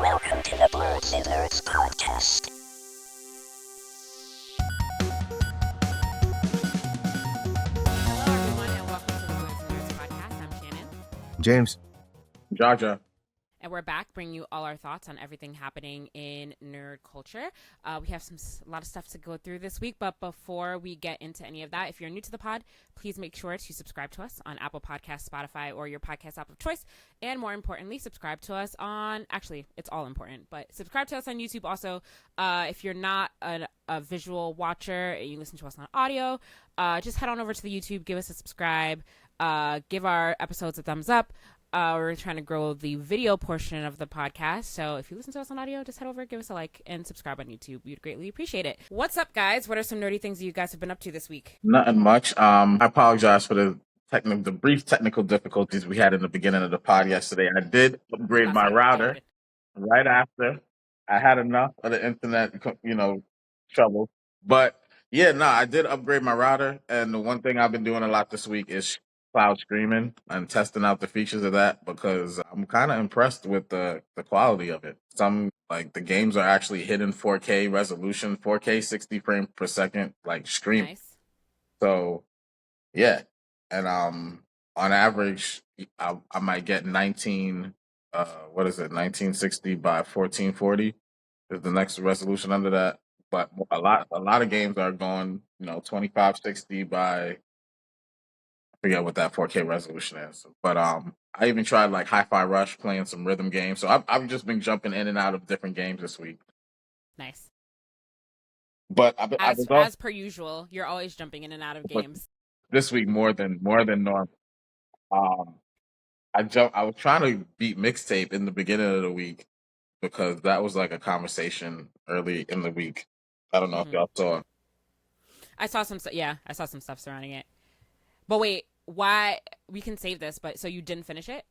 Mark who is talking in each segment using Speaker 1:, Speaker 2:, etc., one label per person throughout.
Speaker 1: Welcome to the Blerds podcast.
Speaker 2: Hello, everyone, and welcome to the Blerds podcast. I'm Shannon.
Speaker 3: James.
Speaker 4: Jaja.
Speaker 2: And we're back bringing you all our thoughts on everything happening in nerd culture. We have a lot of stuff to go through this week, but before we get into any of that, if you're new to the pod, please make sure to subscribe to us on Apple Podcasts, Spotify, or your podcast app of choice. And more importantly, subscribe to us on, actually, it's all important, but subscribe to us on YouTube also. If you're not a visual watcher and you listen to us on audio, just head on over to the YouTube, give us a subscribe, give our episodes a thumbs up. We're trying to grow the video portion of the podcast. So if you listen to us on audio, just head over, give us a like, and subscribe on YouTube. We'd greatly appreciate it. What's up, guys? What are some nerdy things you guys have been up to this week?
Speaker 4: Nothing much. I apologize for the brief technical difficulties we had in the beginning of the pod yesterday. I did upgrade my router right after I had enough of the internet, trouble. But yeah, I did upgrade my router. And the one thing I've been doing a lot this week is cloud streaming and testing out the features of that because I'm kind of impressed with the quality of it. Some the games are actually hitting 4K resolution, 4K 60 frames per second, stream.
Speaker 2: Nice.
Speaker 4: So yeah, and on average, I might get 1960 by 1440 is the next resolution under that. But a lot of games are going 2560 by, I forget what that 4K resolution is. But I even tried Hi-Fi Rush, playing some rhythm games. So I've just been jumping in and out of different games this week.
Speaker 2: Nice.
Speaker 4: But
Speaker 2: as per usual, you're always jumping in and out of games.
Speaker 4: This week more than normal. I was trying to beat Mixtape in the beginning of the week because that was a conversation early in the week. I don't know if y'all saw.
Speaker 2: I saw some stuff surrounding it. But wait, why? We can save this, but so you didn't finish it?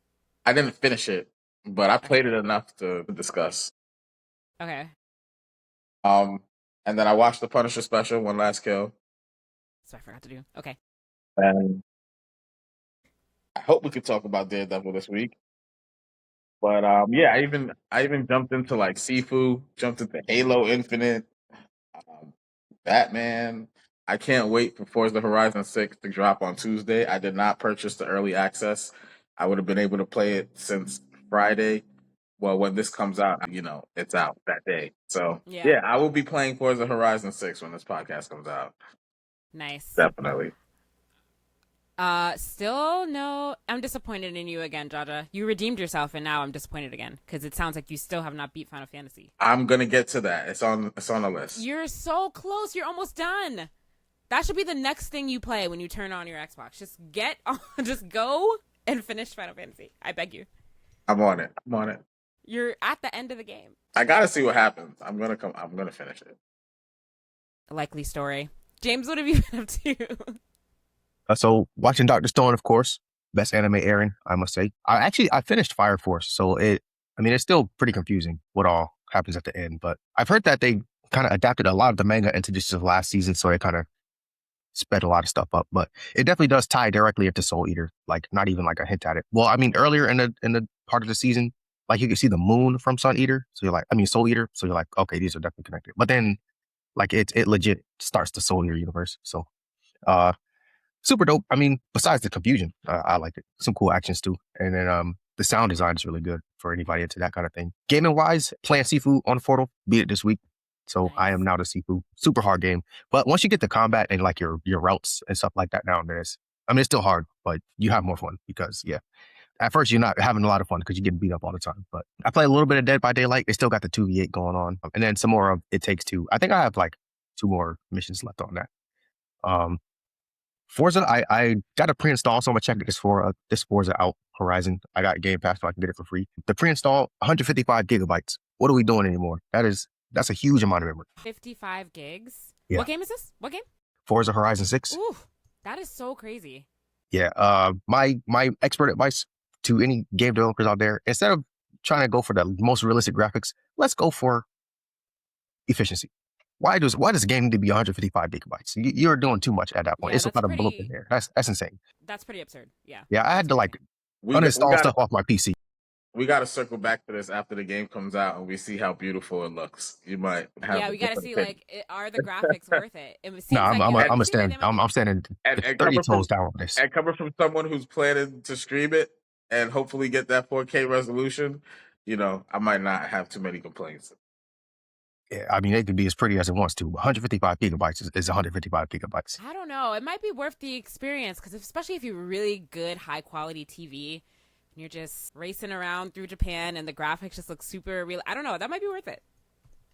Speaker 4: I didn't finish it, but I played it enough to discuss.
Speaker 2: Okay.
Speaker 4: And then I watched the Punisher special, One Last Kill.
Speaker 2: So I forgot to do. Okay.
Speaker 4: And I hope we could talk about Daredevil this week. But yeah, I even jumped into Sifu, jumped into Halo Infinite, Batman. I can't wait for Forza Horizon 6 to drop on Tuesday. I did not purchase the early access. I would have been able to play it since Friday. Well, when this comes out, it's out that day. So yeah, I will be playing Forza Horizon 6 when this podcast comes out.
Speaker 2: Nice.
Speaker 4: Definitely.
Speaker 2: Still no. I'm disappointed in you again, Jaja. You redeemed yourself, and now I'm disappointed again because it sounds like you still have not beat Final Fantasy.
Speaker 4: I'm gonna get to that. It's on the list.
Speaker 2: You're so close. You're almost done. That should be the next thing you play when you turn on your Xbox. Just get on, just go and finish Final Fantasy. I beg you.
Speaker 4: I'm on it.
Speaker 2: You're at the end of the game.
Speaker 4: I gotta see what happens. I'm gonna finish it.
Speaker 2: A likely story. James, what have you been up to?
Speaker 3: So watching Dr. Stone, of course, best anime airing, I must say. I finished Fire Force, so it's still pretty confusing what all happens at the end. But I've heard that they kind of adapted a lot of the manga into just the last season, so it kind of sped a lot of stuff up. But it definitely does tie directly into Soul Eater, not even a hint at it. Well, earlier in the part of the season, you can see the moon from Sun Eater, so you're Soul Eater, so you're okay, these are definitely connected. But then it legit starts the Soul Eater universe. So super dope. Besides the confusion, I liked it. Some cool actions too. And then the sound design is really good for anybody into that kind of thing. Gaming wise, playing Sifu on Portal, beat it this week. So
Speaker 2: Nice.
Speaker 3: I am now the Sifu. Super hard game. But once you get the combat and your routes and stuff like that down there, it's still hard, but you have more fun because at first you're not having a lot of fun because you get beat up all the time. But I play a little bit of Dead by Daylight. They still got the 2v8 going on. And then some more of It Takes Two. I think I have 2 more missions left on that. Forza, I got a pre-install, so I'm gonna check this Forza out Horizon. I got Game Pass, so I can get it for free. The pre-install, 155 gigabytes. What are we doing anymore? That's a huge amount of memory.
Speaker 2: 55 gigs?
Speaker 3: Yeah.
Speaker 2: What game is this? What game?
Speaker 3: Forza Horizon 6.
Speaker 2: Ooh, that is so crazy.
Speaker 3: Yeah. My expert advice to any game developers out there, instead of trying to go for the most realistic graphics, let's go for efficiency. Why does a game need to be 155 gigabytes? You're doing too much at that point.
Speaker 2: Yeah,
Speaker 3: It's a lot of bloat in there. That's insane.
Speaker 2: That's pretty absurd. Yeah.
Speaker 3: Yeah, I had to uninstall stuff off my PC.
Speaker 4: We got to circle back to this after the game comes out and we see how beautiful it looks. You might have
Speaker 2: we
Speaker 4: a
Speaker 2: got to
Speaker 4: different
Speaker 2: see,
Speaker 4: opinion.
Speaker 2: like, are the graphics worth it? It
Speaker 3: No,
Speaker 2: seems like,
Speaker 3: I'm
Speaker 2: it seems like they might be.
Speaker 3: I'm standing
Speaker 4: and
Speaker 3: 30
Speaker 4: coming
Speaker 3: toes
Speaker 4: from
Speaker 3: down on this.
Speaker 4: and coming from someone who's planning to stream it and hopefully get that 4K resolution, I might not have too many complaints.
Speaker 3: Yeah, I mean, it could be as pretty as it wants to. 155 gigabytes is 155 gigabytes.
Speaker 2: I don't know. It might be worth the experience because especially if you're really good, high quality TV and you're just racing around through Japan and the graphics just look super real. I don't know. That might be worth it.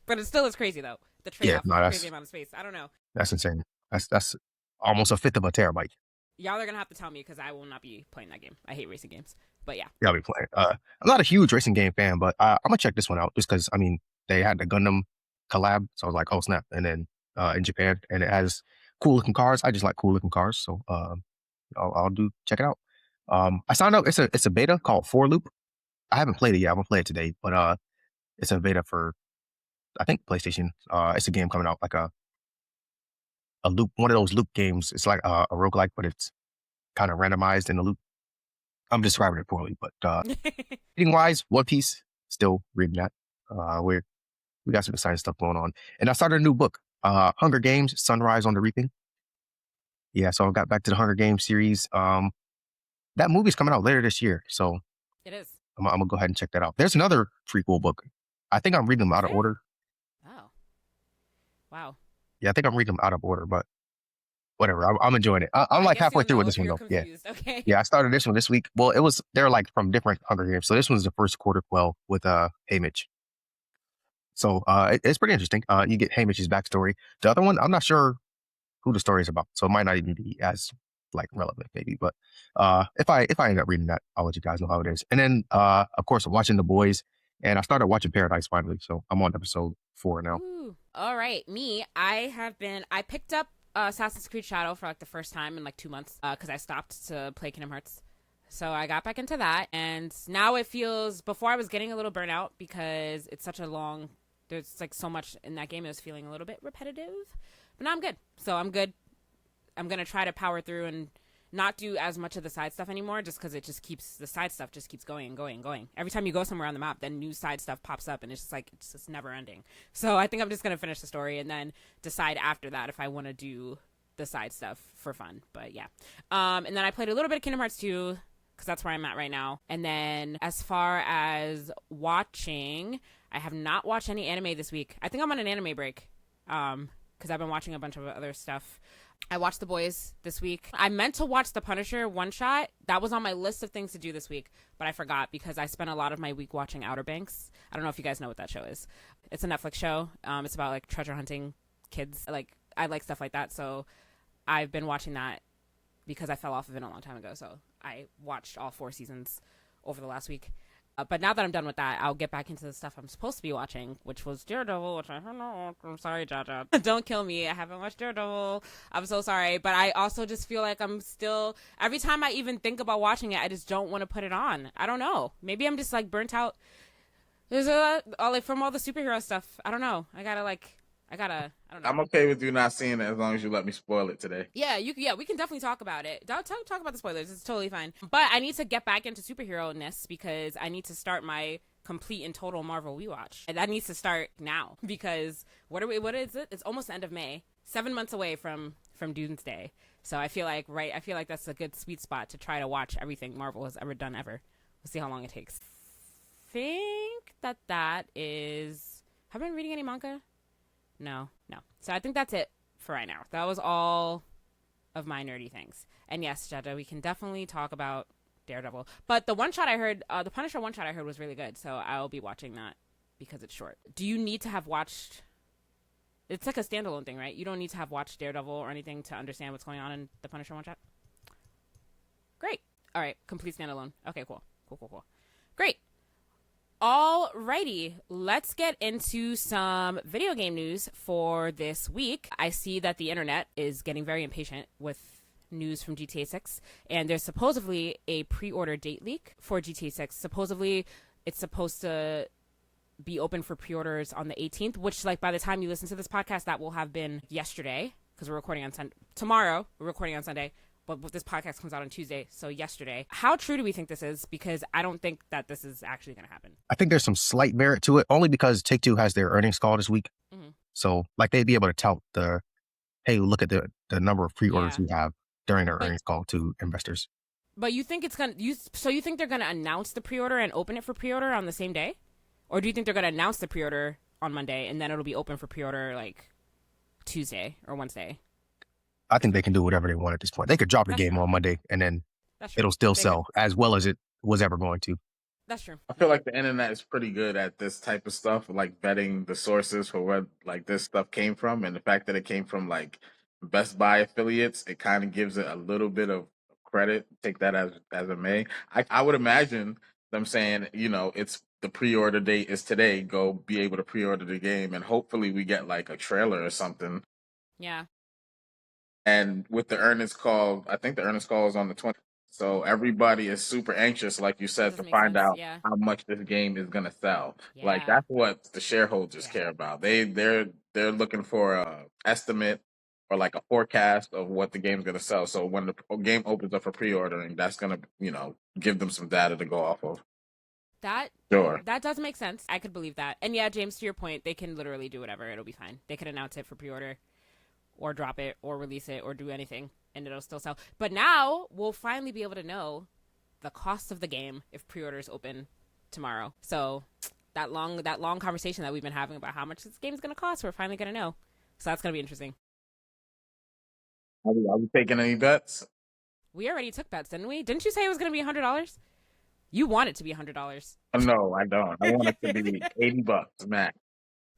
Speaker 2: But it still is crazy though. The trade-off of the crazy amount of space. I don't know.
Speaker 3: That's insane. That's almost a fifth of a terabyte.
Speaker 2: Y'all are gonna have to tell me because I will not be playing that game. I hate racing games. But yeah.
Speaker 3: Yeah, I'll be playing. I'm not a huge racing game fan, but I'm gonna check this one out just because they had the Gundam collab, so I was like, oh snap! And then in Japan, and it has cool looking cars. I just like cool looking cars, so I'll check it out. I signed up. It's a beta called For Loop. I haven't played it yet. I'm gonna play it today, but it's a beta for I think PlayStation. It's a game coming out like a loop, one of those loop games. It's like a roguelike, but it's kind of randomized in the loop. I'm describing it poorly, but reading wise, One Piece, still reading that. We got some exciting stuff going on. And I started a new book, Hunger Games, Sunrise on the Reaping. Yeah, so I got back to the Hunger Games series. That movie's coming out later this year, so
Speaker 2: it is.
Speaker 3: I'm gonna go ahead and check that out. There's another prequel book. I think I'm reading them out of order.
Speaker 2: Oh, wow.
Speaker 3: Yeah, I think I'm reading them out of order, but whatever. I'm enjoying it. I'm like halfway through with this one though.
Speaker 2: Confused. Yeah. Okay.
Speaker 3: Yeah, I started this one this week. Well, they're like from different Hunger Games. So this one's the first quarter quell with Haymitch. So it's pretty interesting. You get Haymitch's backstory. The other one, I'm not sure who the story is about, so it might not even be as like relevant maybe. But if I end up reading that, I'll let you guys know how it is. And then of course I'm watching The Boys, and I started watching Paradise finally. So I'm on episode 4 now.
Speaker 2: Ooh. All right, I picked up Assassin's Creed Shadow for like the first time in like 2 months because I stopped to play Kingdom Hearts. So I got back into that, and now it feels, before I was getting a little burnout because it's such a long, there's like so much in that game, it was feeling a little bit repetitive, but now I'm good. So I'm good. I'm going to try to power through and not do as much of the side stuff anymore just because the side stuff just keeps going and going and going. Every time you go somewhere on the map, then new side stuff pops up, and it's just never ending. So I think I'm just going to finish the story and then decide after that if I want to do the side stuff for fun. But yeah. And then I played a little bit of Kingdom Hearts 2 because that's where I'm at right now. And then as far as watching, I have not watched any anime this week. I think I'm on an anime break because I've been watching a bunch of other stuff. I watched The Boys this week. I meant to watch The Punisher one shot. That was on my list of things to do this week, but I forgot because I spent a lot of my week watching Outer Banks. I don't know if you guys know what that show is. It's a Netflix show. It's about like treasure hunting kids. Like, I like stuff like that, so I've been watching that because I fell off of it a long time ago. So I watched all 4 seasons over the last week. But now that I'm done with that, I'll get back into the stuff I'm supposed to be watching, which was Daredevil, which I don't know. I'm sorry, Jaja. Don't kill me. I haven't watched Daredevil. I'm so sorry. But I also just feel like I'm still, every time I even think about watching it, I just don't want to put it on. I don't know. Maybe I'm just like burnt out. There's like from all the superhero stuff. I don't know. I don't know.
Speaker 4: I'm okay with you not seeing it as long as you let me spoil it today.
Speaker 2: Yeah, we can definitely talk about it. Talk about the spoilers. It's totally fine. But I need to get back into superhero-ness because I need to start my complete and total Marvel rewatch. And that needs to start now because what is it? It's almost the end of May. 7 months away from Doomsday. So I feel like that's a good sweet spot to try to watch everything Marvel has ever done ever. We'll see how long it takes. Think that is. Have I been reading any manga? No. So I think that's it for right now. That was all of my nerdy things. And yes, Jaja, we can definitely talk about Daredevil. But the one shot I heard, the Punisher one shot I heard was really good. So I'll be watching that because it's short. Do you need to have watched? It's like a standalone thing, right? You don't need to have watched Daredevil or anything to understand what's going on in the Punisher one shot. Great. All right. Complete standalone. Okay, cool. Great. Alrighty, let's get into some video game news for this week. I see that the internet is getting very impatient with news from GTA 6, and there's supposedly a pre-order date leak for GTA 6. Supposedly, it's supposed to be open for pre-orders on the 18th, which, like, by the time you listen to this podcast, that will have been yesterday, because we're recording on tomorrow. We're recording on Sunday. but this podcast comes out on Tuesday, so yesterday. How true do we think this is? Because I don't think that this is actually going to happen.
Speaker 3: I think there's some slight merit to it, only because Take-Two has their earnings call this week.
Speaker 2: Mm-hmm.
Speaker 3: So, like, they'd be able to tout hey, look at the number of pre-orders we have during their earnings call to investors.
Speaker 2: But you think so you think they're going to announce the pre-order and open it for pre-order on the same day? Or do you think they're going to announce the pre-order on Monday and then it'll be open for pre-order like Tuesday or Wednesday?
Speaker 3: I think they can do whatever they want at this point. They could drop the game on Monday and then it'll still sell as well as it was ever going to.
Speaker 2: That's true.
Speaker 4: I feel like the internet is pretty good at this type of stuff, like vetting the sources for where like this stuff came from, and the fact that it came from like Best Buy affiliates, it kind of gives it a little bit of credit. Take that as it may. I would imagine them saying, it's the pre-order date is today. Go be able to pre-order the game, and hopefully we get like a trailer or something.
Speaker 2: Yeah.
Speaker 4: And with the earnings call, I think the earnings call is on the 20th. So everybody is super anxious, like you said, to find out how much this game is going to sell. Yeah. Like that's what the shareholders care about. They're looking for a estimate or like a forecast of what the game's going to sell. So when the game opens up for pre-ordering, that's going to, give them some data to go off of.
Speaker 2: That does make sense. I could believe that. And yeah, James, to your point, they can literally do whatever. It'll be fine. They could announce it for pre-order or drop it or release it or do anything and it'll still sell. But now we'll finally be able to know the cost of the game if pre-orders open tomorrow. So that long conversation that we've been having about how much this game is going to cost, we're finally going to know. So that's going to be interesting.
Speaker 4: Are we taking any bets?
Speaker 2: We already took bets, didn't we? Didn't you say it was going to be $100? You want it to be $100.
Speaker 4: No, I don't. I want it to be $80 max.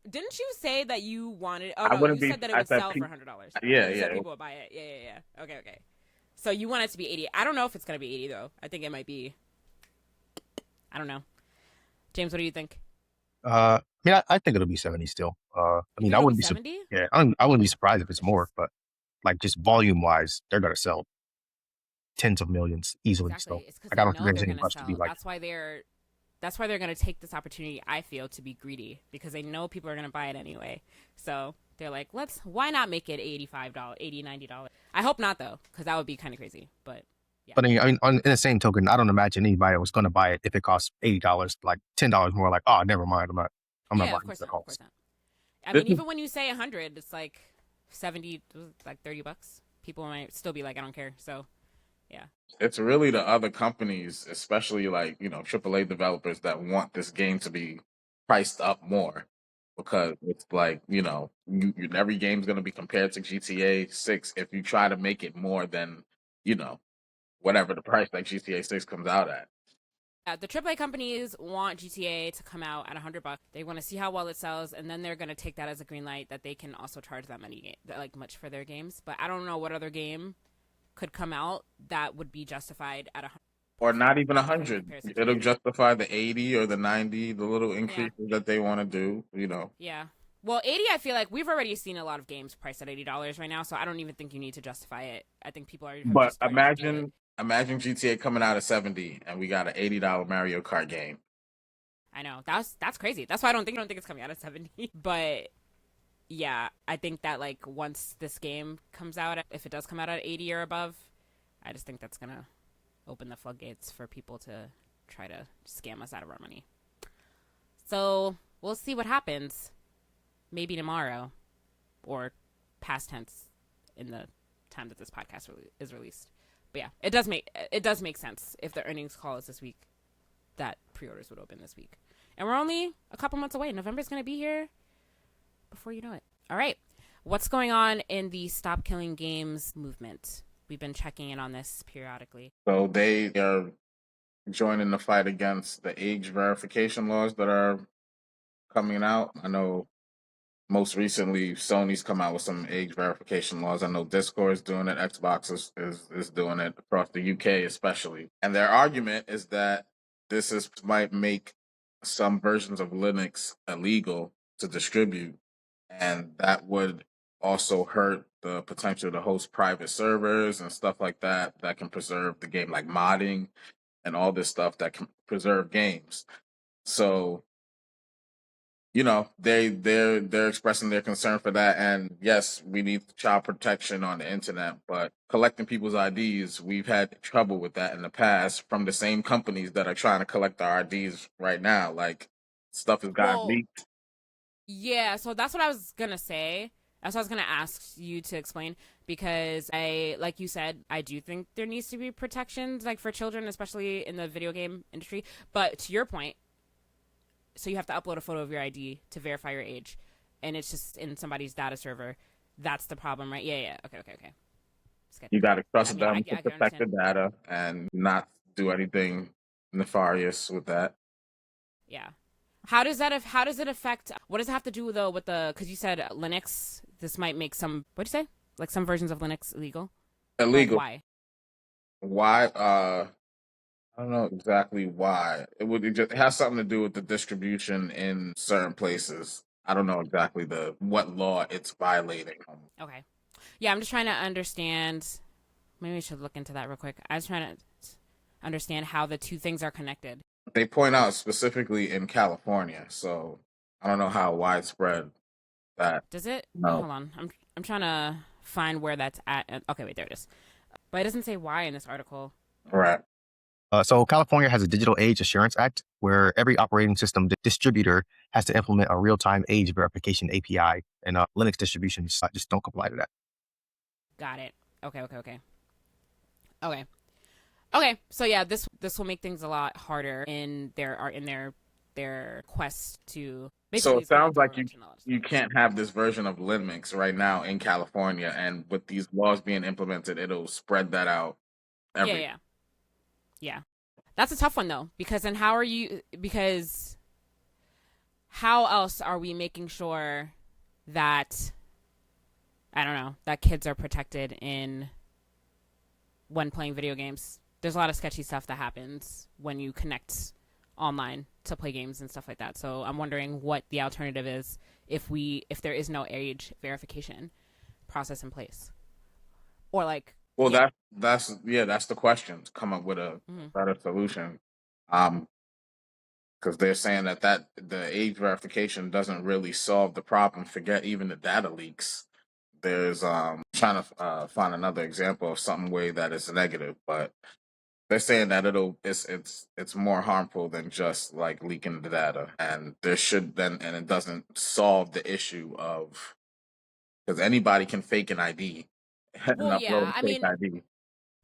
Speaker 2: Didn't you say that you wanted? Oh no, you said that it would sell for $100.
Speaker 4: Yeah,
Speaker 2: you said people would buy it. Yeah. Okay. So you want it to be 80. I don't know if it's gonna be 80 though. I think it might be. I don't know. James, what do you think?
Speaker 3: I think it'll be 70 still. I wouldn't be
Speaker 2: 70.
Speaker 3: Yeah, I wouldn't be surprised if it's more, but like just volume wise, they're gonna sell tens of millions easily.
Speaker 2: Exactly.
Speaker 3: So I don't think there's any much to be like.
Speaker 2: That's why they're going to take this opportunity, I feel, to be greedy because they know people are going to buy it anyway. So they're like, why not make it $85, $80, $90? I hope not, though, because that would be kind of crazy. But yeah.
Speaker 3: But in the same token, I don't imagine anybody was going to buy it if it costs $80, like $10 more. Like, oh, never mind, I'm not buying
Speaker 2: of course not. I mean, even when you say 100, it's like 70, like $30. People might still be like, I don't care. So. Yeah.
Speaker 4: It's really the other companies, especially like, AAA developers that want this game to be priced up more because it's like, every game's going to be compared to GTA 6 if you try to make it more than, whatever the price like GTA 6 comes out at.
Speaker 2: The AAA companies want GTA to come out at $100. They want to see how well it sells, and then they're going to take that as a green light that they can also charge that money, like much for their games. But I don't know what other game could come out that would be justified at 100
Speaker 4: or not even 100. It'll justify the 80 or the 90, the little increases that they want to do,
Speaker 2: Yeah. Well, 80, I feel like we've already seen a lot of games priced at $80 right now, so I don't even think you need to justify it. I think people are.
Speaker 4: But imagine GTA coming out at 70 and we got an $80 Mario Kart game.
Speaker 2: I know. That's crazy. That's why I don't think it's coming out at 70. But yeah, I think that like once this game comes out, if it does come out at 80 or above, I just think that's going to open the floodgates for people to try to scam us out of our money. So we'll see what happens. Maybe tomorrow or past tense in the time that this podcast is released. But yeah, it does make sense if the earnings call is this week that pre-orders would open this week. And we're only a couple months away. November's going to be here before you know it. All right. What's going on in the Stop Killing Games movement? We've been checking in on this periodically.
Speaker 4: So they are joining the fight against the age verification laws that are coming out. I know most recently Sony's come out with some age verification laws. I know Discord is doing it. Xbox is doing it across the UK especially. And their argument is that this might make some versions of Linux illegal to distribute. And that would also hurt the potential to host private servers and stuff like that can preserve the game, like modding and all this stuff that can preserve games. So you know, they're expressing their concern for that. And yes, we need child protection on the internet, but collecting people's IDs, we've had trouble with that in the past from the same companies that are trying to collect our IDs right now. Like stuff has gotten
Speaker 2: Well,
Speaker 4: leaked.
Speaker 2: yeah, so that's what I was gonna say. That's what I was gonna ask you to explain because like you said, I do think there needs to be protections like for children, especially in the video game industry. But to your point, so you have to upload a photo of your ID to verify your age, and it's just in somebody's data server. That's the problem, right? Yeah. Okay. It's good.
Speaker 4: You got to
Speaker 2: I
Speaker 4: trust
Speaker 2: mean, I
Speaker 4: them to
Speaker 2: can
Speaker 4: protect the
Speaker 2: understand.
Speaker 4: data and not do anything nefarious with that.
Speaker 2: Yeah. How does it affect? What does it have to do though with the? Because you said Linux. This might make some. What'd you say? Like some versions of Linux illegal. Or like
Speaker 4: Illegal.
Speaker 2: why?
Speaker 4: Why? I don't know exactly why. It has something to do with the distribution in certain places. I don't know exactly what law it's violating.
Speaker 2: Okay. Yeah, I'm just trying to understand. Maybe we should look into that real quick. I was trying to understand how the two things are connected.
Speaker 4: They point out specifically in California, so I don't know how widespread that.
Speaker 2: Does it?
Speaker 4: No,
Speaker 2: Hold on. I'm trying to find where that's at. Okay, wait, there it is. But it doesn't say why in this article.
Speaker 4: right.
Speaker 3: So California has a Digital Age Assurance Act where every operating system distributor has to implement a real-time age verification API, and Linux distributions just don't comply to that.
Speaker 2: Got it. Okay. So yeah, this will make things a lot harder in their quest to
Speaker 4: So
Speaker 2: basically
Speaker 4: it sounds like
Speaker 2: and all that
Speaker 4: you
Speaker 2: stuff.
Speaker 4: can't have this version of Linux right now in California, and with these laws being implemented, it'll spread that out everywhere.
Speaker 2: Yeah. That's a tough one though, because then how are you? Because how else are we making sure that I don't know that kids are protected in when playing video games? There's a lot of sketchy stuff that happens when you connect online to play games and stuff like that. So I'm wondering what the alternative is if there is no age verification process in place, or like.
Speaker 4: Well,
Speaker 2: Yeah.
Speaker 4: that's the question. To come up with a better solution, because they're saying that the age verification doesn't really solve the problem. Forget even the data leaks. There's trying to find another example of something way that is negative, but they're saying that it's more harmful than just like leaking the data, and it doesn't solve the issue of because anybody can fake an ID and
Speaker 2: Well,
Speaker 4: upload
Speaker 2: yeah.
Speaker 4: a
Speaker 2: I
Speaker 4: fake
Speaker 2: mean,
Speaker 4: ID.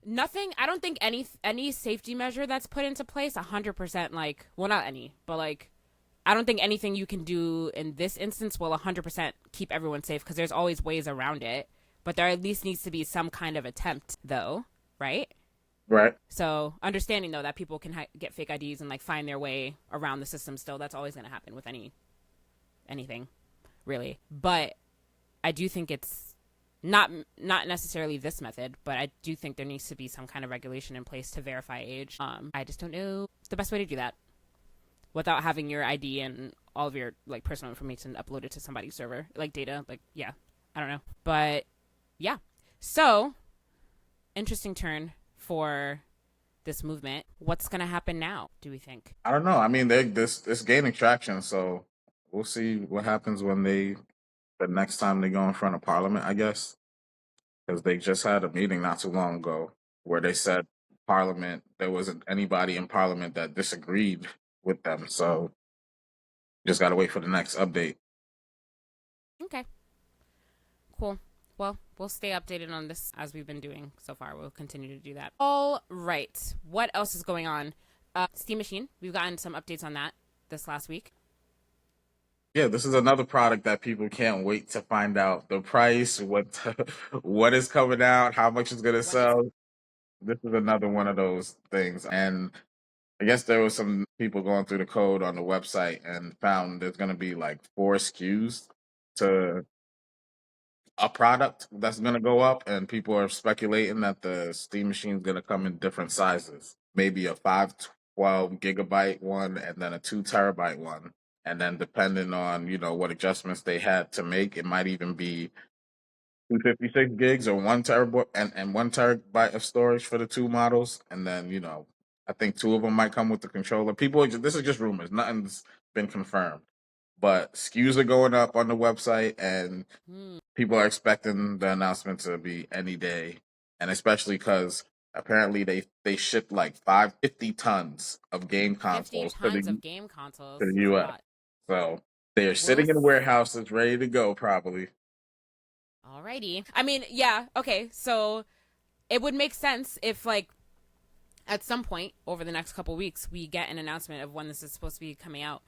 Speaker 2: nothing. I don't think any safety measure that's put into place 100% like, well, not any, but like I don't think anything you can do in this instance will 100% keep everyone safe because there's always ways around it. But there at least needs to be some kind of attempt, though, right?
Speaker 4: Right.
Speaker 2: So understanding though that people can get fake IDs and like find their way around the system still, that's always going to happen with anything, really. But I do think it's not necessarily this method, but I do think there needs to be some kind of regulation in place to verify age. I just don't know the best way to do that without having your ID and all of your like personal information uploaded to somebody's server, like data. Like, yeah, I don't know, but yeah. So interesting turn for this movement. What's gonna happen now? Do we think?
Speaker 4: I don't know. I mean, this gaining traction, so we'll see what happens when the next time they go in front of Parliament. I guess because they just had a meeting not too long ago where they said Parliament there wasn't anybody in Parliament that disagreed with them. So just got to wait for the next update.
Speaker 2: Okay, cool. Well, we'll stay updated on this as we've been doing so far. We'll continue to do that. All right. What else is going on? Steam Machine. We've gotten some updates on that this last week.
Speaker 4: Yeah, this is another product that people can't wait to find out the price, what is coming out, how much it's gonna sell. This is another one of those things, and I guess there was some people going through the code on the website and found there's gonna be like 4 SKUs to a product that's going to go up, and people are speculating that the Steam Machine is going to come in different sizes, maybe a 512 gigabyte one, and then a 2 terabyte one, and then depending on what adjustments they had to make, it might even be 256 gigs or 1 terabyte and 1 terabyte of storage for the two models, and then I think two of them might come with the controller. This is just rumors, nothing's been confirmed. but SKUs are going up on the website, and people are expecting the announcement to be any day, and especially because apparently they shipped like 550 tons of game
Speaker 2: 50
Speaker 4: consoles
Speaker 2: tons of game consoles.
Speaker 4: to the
Speaker 2: That's a
Speaker 4: U.S.
Speaker 2: lot.
Speaker 4: So they are sitting in warehouses ready to go, probably.
Speaker 2: Alrighty. I mean, yeah, okay. So it would make sense if, like, at some point over the next couple weeks, we get an announcement of when this is supposed to be coming out.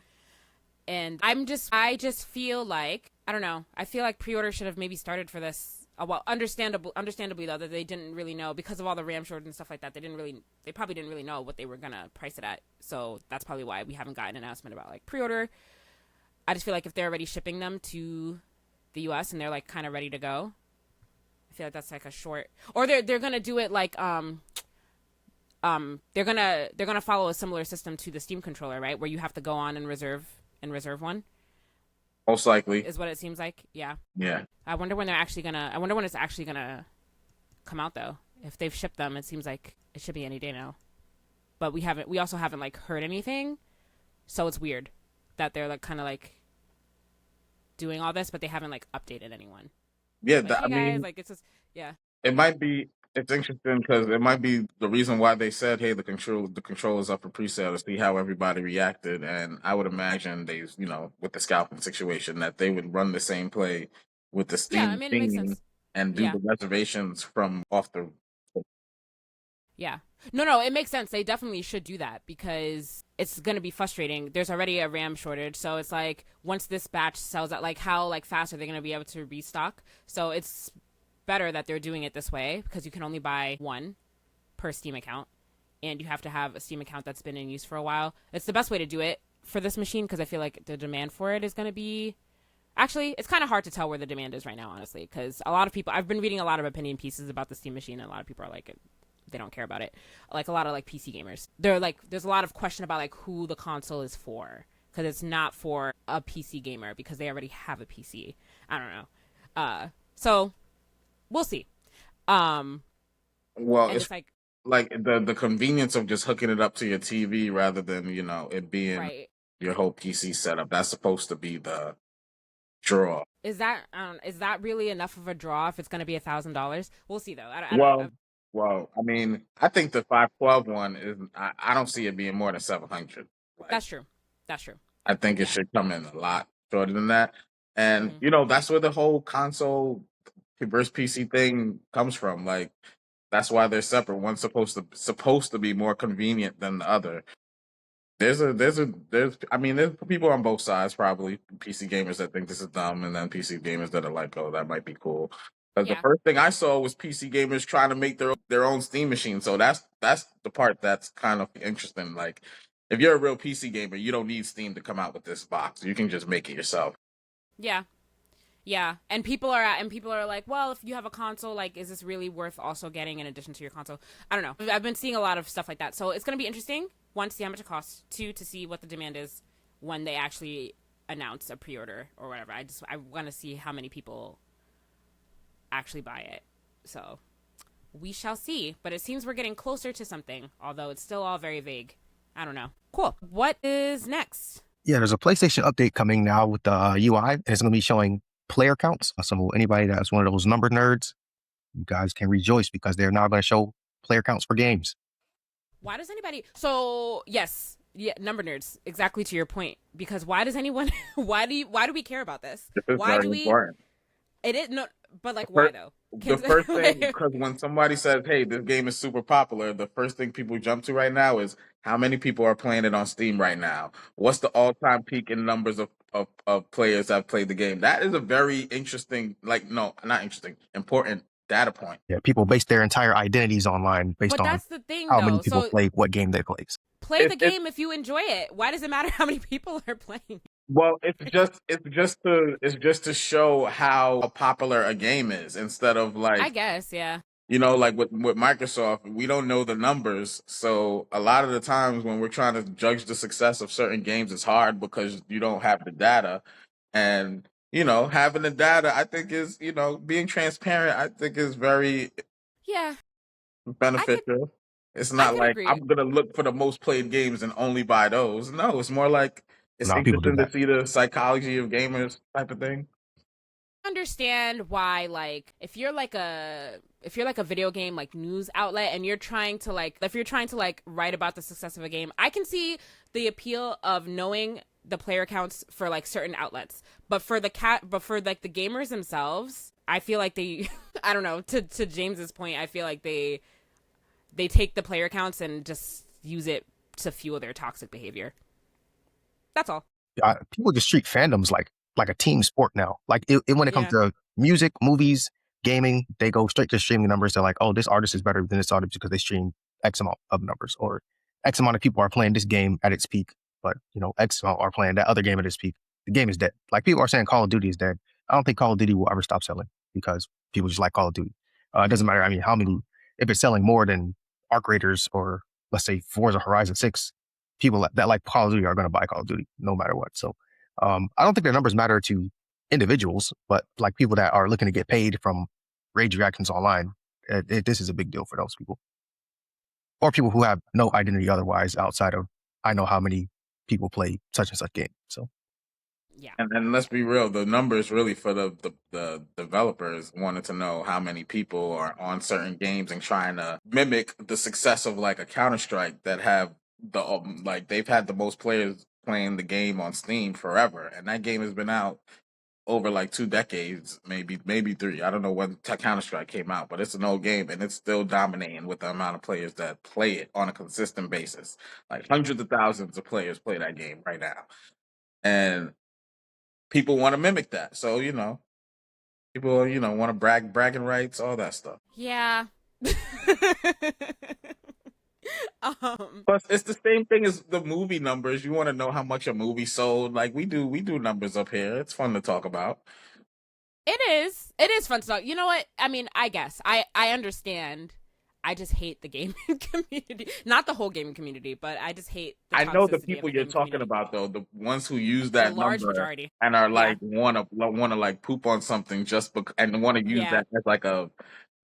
Speaker 2: And I just feel like, I don't know. I feel like pre-order should have maybe started for this. Well, understandably though, that they didn't really know because of all the RAM shortage and stuff like that. They probably didn't really know what they were gonna price it at. So that's probably why we haven't gotten an announcement about like pre-order. I just feel like if they're already shipping them to the US and they're like kind of ready to go, I feel like that's like a short, or they're gonna do it like they're gonna follow a similar system to the Steam controller, right? Where you have to go on and reserve one.
Speaker 4: Most likely
Speaker 2: is what it seems like. Yeah.
Speaker 4: Yeah.
Speaker 2: I wonder when it's actually gonna come out though. If they've shipped them, it seems like it should be any day now. But we also haven't like heard anything, so it's weird that they're like kind of like doing all this, but they haven't like updated anyone.
Speaker 4: Yeah,
Speaker 2: like,
Speaker 4: I mean,
Speaker 2: like it's just
Speaker 4: it might be. It's interesting because it might be the reason why they said, "Hey, the control is up for pre-sale," to see how everybody reacted. And I would imagine they, with the scalping situation, that they would run the same play with the Steam
Speaker 2: it makes sense.
Speaker 4: and do the reservations from off the.
Speaker 2: Yeah. No, it makes sense. They definitely should do that because it's going to be frustrating. There's already a RAM shortage, so it's like once this batch sells out, like how like fast are they going to be able to restock? So it's better that they're doing it this way because you can only buy one per Steam account, and you have to have a Steam account that's been in use for a while. It's the best way to do it for this machine because I feel like the demand for it is going to be. Actually, it's kind of hard to tell where the demand is right now, honestly, because a lot of people. I've been reading a lot of opinion pieces about the Steam machine, and a lot of people are like, they don't care about it. Like a lot of like PC gamers, they're like, there's a lot of question about like who the console is for because it's not for a PC gamer because they already have a PC. I don't know. So we'll see.
Speaker 4: Well, it's like the convenience of just hooking it up to your TV rather than it being your whole PC setup. That's supposed to be the draw.
Speaker 2: Is that really enough of a draw if it's going to be $1,000? We'll see though. I
Speaker 4: well,
Speaker 2: don't know.
Speaker 4: Well, I mean, I think the 512 one is. I don't see it being more than 700. Like,
Speaker 2: That's true.
Speaker 4: I think it should come in a lot shorter than that, and that's where the whole console versus PC thing comes from. Like, that's why they're separate. One's supposed to be more convenient than the other. There's people on both sides, probably PC gamers that think this is dumb, and then PC gamers that are like, oh, that might be cool. Because the first thing I saw was PC gamers trying to make their own Steam machine. So that's the part that's kind of interesting. Like, if you're a real PC gamer, you don't need Steam to come out with this box. You can just make it yourself.
Speaker 2: Yeah, and people are like, well, if you have a console, like, is this really worth also getting in addition to your console? I don't know. I've been seeing a lot of stuff like that, so it's gonna be interesting. One, to see how much it costs. Two, to see what the demand is when they actually announce a pre-order or whatever. I want to see how many people actually buy it. So we shall see. But it seems we're getting closer to something, although it's still all very vague. I don't know. Cool. What is next?
Speaker 3: Yeah, there's a PlayStation update coming now with the UI, and it's going to be showing player counts. So anybody that's one of those number nerds, you guys can rejoice because they're now going to show player counts for games.
Speaker 2: Why does anybody? So yes, number nerds. Exactly to your point. Because why does anyone? Why do we care about this?
Speaker 4: Why do we? Important.
Speaker 2: It is no, but like why though?
Speaker 4: The first thing, because when somebody says, "Hey, this game is super popular," the first thing people jump to right now is how many people are playing it on Steam right now. What's the all-time peak in numbers of players that have played the game? That is a very interesting, important data point.
Speaker 3: Yeah, people base their entire identities online based on
Speaker 2: that's the thing,
Speaker 3: how many people play what game they play.
Speaker 2: Play the game if you enjoy it. Why does it matter how many people are playing?
Speaker 4: Well, it's just to show how popular a game is instead of like,
Speaker 2: I guess, yeah.
Speaker 4: Like with Microsoft, we don't know the numbers. So a lot of the times when we're trying to judge the success of certain games, it's hard because you don't have the data. And, having the data, I think is, being transparent, I think is very beneficial. It's not like I'm going to look for the most played games and only buy those. No, it's more like It's
Speaker 3: Now people do
Speaker 4: interesting to
Speaker 3: that.
Speaker 4: see the psychology of gamers type of thing.
Speaker 2: Understand why, like, if you're like a video game like news outlet and you're trying to like if you're trying to like write about the success of a game, I can see the appeal of knowing the player counts for like certain outlets. But for the gamers themselves, I feel like they I don't know, to James's point, I feel like they take the player counts and just use it to fuel their toxic behavior. That's all.
Speaker 3: People just treat fandoms like a team sport now. Like when it comes to music, movies, gaming, they go straight to streaming numbers. They're like, oh, this artist is better than this artist because they stream X amount of numbers, or X amount of people are playing this game at its peak, but X amount are playing that other game at its peak. The game is dead. Like people are saying Call of Duty is dead. I don't think Call of Duty will ever stop selling because people just like Call of Duty. It doesn't matter. I mean, if it's selling more than Arc Raiders or let's say Forza Horizon 6, people that like Call of Duty are going to buy Call of Duty no matter what. So I don't think their numbers matter to individuals, but like people that are looking to get paid from rage reactions online, this is a big deal for those people. Or people who have no identity otherwise outside of, I know how many people play such and such game. So
Speaker 2: yeah.
Speaker 4: And let's be real, the numbers really for the developers wanted to know how many people are on certain games and trying to mimic the success of like a Counter-Strike that have like they've had the most players playing the game on Steam forever, and that game has been out over like 2 decades, maybe 3. I don't know when Counter-Strike came out, but it's an old game and it's still dominating with the amount of players that play it on a consistent basis. Like hundreds of thousands of players play that game right now. And people want to mimic that. So, people, want to bragging rights, all that stuff.
Speaker 2: Yeah.
Speaker 4: Plus, it's the same thing as the movie numbers. You want to know how much a movie sold. Like we do numbers up here. It's fun to talk about.
Speaker 2: It is. It is fun to talk. You know what? I mean, I guess I understand. I just hate the gaming community. Not the whole gaming community, but I just hate the
Speaker 4: I know the
Speaker 2: toxicity of
Speaker 4: people
Speaker 2: the
Speaker 4: you're
Speaker 2: gaming
Speaker 4: talking
Speaker 2: community.
Speaker 4: about, though, the ones who use that
Speaker 2: The large
Speaker 4: number
Speaker 2: majority.
Speaker 4: and are like want to like poop on something and want to use that as like a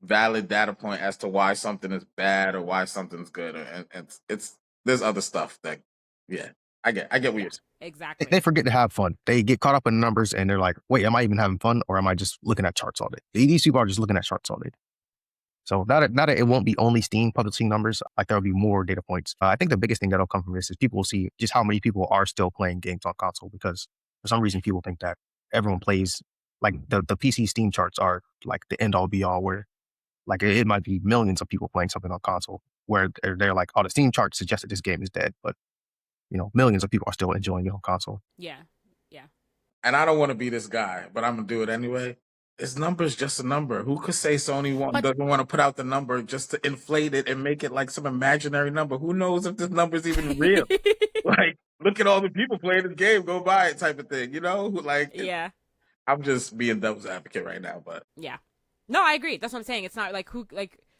Speaker 4: valid data point as to why something is bad or why something's good. And it's there's other stuff that I get what you're saying.
Speaker 2: Exactly.
Speaker 3: They forget to have fun. They get caught up in numbers and they're like, wait, am I even having fun or am I just looking at charts all day? These people are just looking at charts all day. So not that it won't be only Steam publishing numbers, like there'll be more data points. I think the biggest thing that'll come from this is people will see just how many people are still playing games on console, because for some reason people think that everyone plays, like the PC Steam charts are like the end all be all, where like it might be millions of people playing something on console where they're like, oh, the Steam chart suggests that this game is dead, but millions of people are still enjoying it on console.
Speaker 2: Yeah.
Speaker 4: And I don't want to be this guy, but I'm gonna do it anyway. This number is just a number. Who could say Sony doesn't want to put out the number just to inflate it and make it like some imaginary number? Who knows if this number is even real? Like, look at all the people playing this game, go buy it type of thing, Like,
Speaker 2: yeah.
Speaker 4: I'm just being devil's advocate right now, but
Speaker 2: yeah. No, I agree. That's what I'm saying. It's not like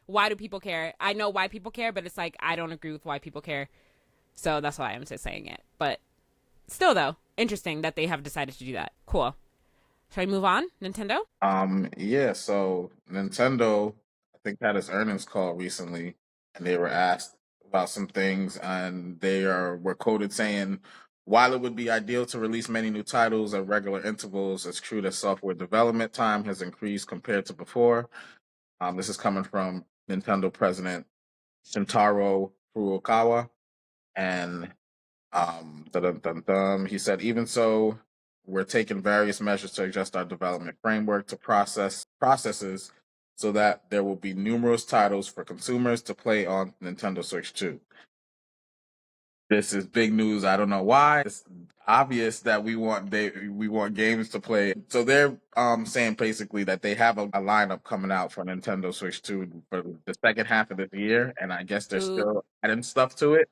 Speaker 2: why do people care? I know why people care, but it's like I don't agree with why people care. So that's why I'm just saying it. But still, though, interesting that they have decided to do that. Cool. Shall we move on? Nintendo?
Speaker 4: Yeah, so Nintendo, I think, had its earnings call recently, and they were asked about some things, and were quoted saying, while it would be ideal to release many new titles at regular intervals, it's true that software development time has increased compared to before. This is coming from Nintendo president Shintaro Furukawa, and he said, even so, we're taking various measures to adjust our development framework to processes so that there will be numerous titles for consumers to play on Nintendo Switch 2. This is big news. I don't know why. It's obvious that we want games to play. So they're saying basically that they have a lineup coming out for Nintendo Switch 2 for the second half of this year, and I guess they're still adding stuff to it.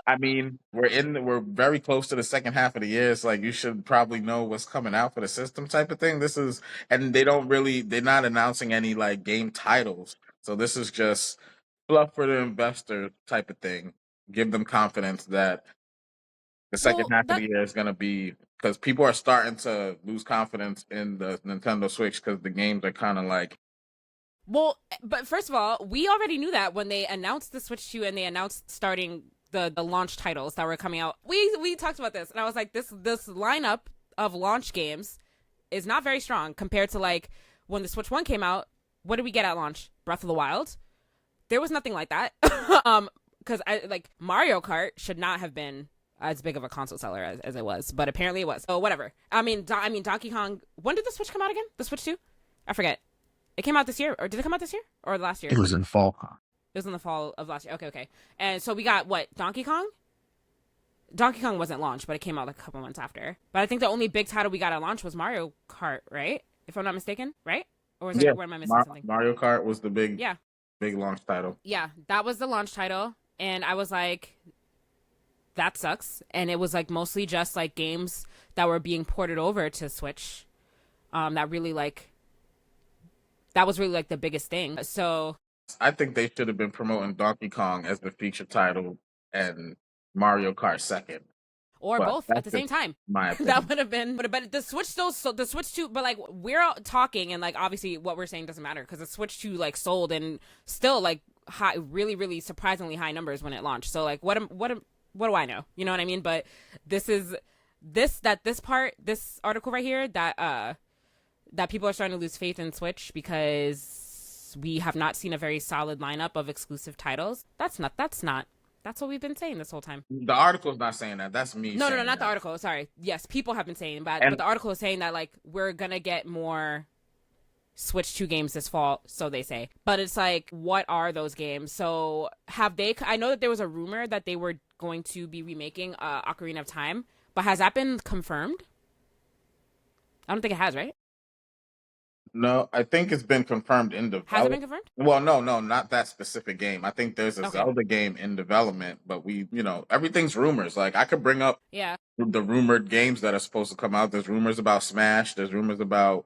Speaker 4: I mean, we're very close to the second half of the year. It's like you should probably know what's coming out for the system type of thing. And they're not announcing any like game titles. So this is just fluff for the investor type of thing. Give them confidence that the second half of the year is going to be, because people are starting to lose confidence in the Nintendo Switch because the games are kind of like.
Speaker 2: Well, but first of all, we already knew that when they announced the Switch 2 and they announced starting the launch titles that were coming out. We talked about this, and I was like, this lineup of launch games is not very strong compared to like when the Switch 1 came out. What did we get at launch? Breath of the Wild. There was nothing like that. Because like Mario Kart should not have been as big of a console seller as it was, but apparently it was. Oh, whatever. I mean, Donkey Kong. When did the Switch come out again? The Switch 2? I forget. It came out this year, or did it come out this year or last year?
Speaker 3: It was in the fall.
Speaker 2: It was in the fall of last year. Okay. And so we got what? Donkey Kong? Donkey Kong wasn't launched, but it came out like a couple months after. But I think the only big title we got at launch was Mario Kart, right? If I'm not mistaken, right? Or was it, where am I missing something?
Speaker 4: Mario Kart was the big launch title.
Speaker 2: Yeah, that was the launch title. And I was like, that sucks. And it was like mostly just like games that were being ported over to Switch. That was really like the biggest thing. So
Speaker 4: I think they should have been promoting Donkey Kong as the feature title and Mario Kart second.
Speaker 2: Or both at the same time.
Speaker 4: My opinion.
Speaker 2: That would have been, but the Switch still, the Switch 2, but like we're all talking and like obviously what we're saying doesn't matter because the Switch 2 like sold and still like high, really, really surprisingly high numbers when it launched. So like what do I know? You know what I mean? But this article right here that people are starting to lose faith in Switch because we have not seen a very solid lineup of exclusive titles. That's what we've been saying this whole time.
Speaker 4: The article's not saying that. That's me.
Speaker 2: No, not the article. Sorry. Yes, people have been saying that, but the article is saying that like we're gonna get more Switch 2 games this fall, so they say. But it's like, what are those games? So have they? I know that there was a rumor that they were going to be remaking Ocarina of Time, but has that been confirmed? I don't think it has, right?
Speaker 4: No, I think it's been confirmed in development.
Speaker 2: Has it been confirmed?
Speaker 4: Well, no, not that specific game. I think there's a Zelda game in development, but everything's rumors. Like I could bring up the rumored games that are supposed to come out. There's rumors about Smash. There's rumors about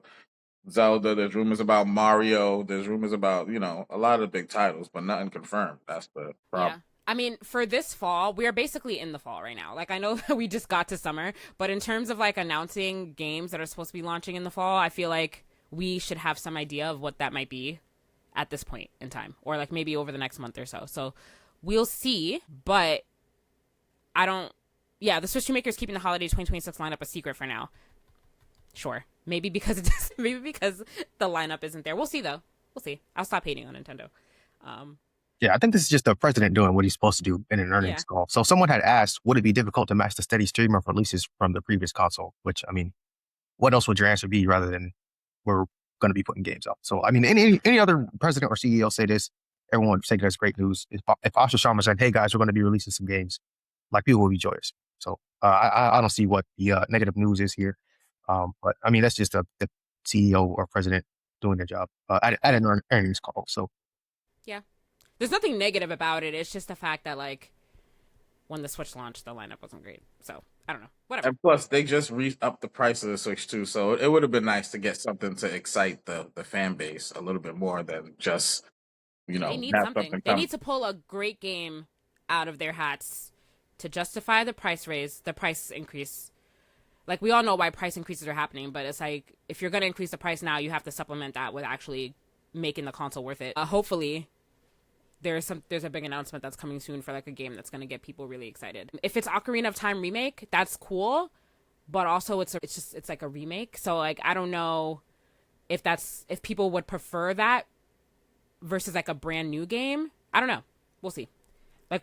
Speaker 4: Zelda. There's rumors about Mario. There's rumors about, a lot of big titles, but nothing confirmed. That's the problem.
Speaker 2: Yeah. I mean, for this fall, we are basically in the fall right now. Like, I know that we just got to summer, but in terms of like announcing games that are supposed to be launching in the fall, I feel like we should have some idea of what that might be at this point in time, or like maybe over the next month or so. So we'll see, but the Switch 2 maker is keeping the holiday 2026 lineup a secret for now. Sure. Maybe because the lineup isn't there. We'll see though. We'll see. I'll stop hating on Nintendo.
Speaker 3: Yeah, I think this is just the president doing what he's supposed to do in an earnings call. So someone had asked, would it be difficult to match the steady stream of releases from the previous console? Which, I mean, what else would your answer be rather than we're going to be putting games out? So, I mean, any other president or CEO say this, everyone would say that's great news. If Asha Sharma said, hey guys, we're going to be releasing some games, like people will be joyous. So I don't see what the negative news is here. But I mean, that's just the CEO or president doing their job at an earnings call. So
Speaker 2: yeah, there's nothing negative about it. It's just the fact that like when the Switch launched, the lineup wasn't great. So I don't know. Whatever.
Speaker 4: And plus, they just re-upped the price of the Switch too, so it would have been nice to get something to excite the fan base a little bit more than just
Speaker 2: They need something. They need to pull a great game out of their hats to justify the price increase. Like we all know why price increases are happening, but it's like if you're gonna increase the price now, you have to supplement that with actually making the console worth it. Hopefully, there's a big announcement that's coming soon for like a game that's gonna get people really excited. If it's Ocarina of Time remake, that's cool, but also it's like a remake. So like I don't know if people would prefer that versus like a brand new game. I don't know. We'll see. Like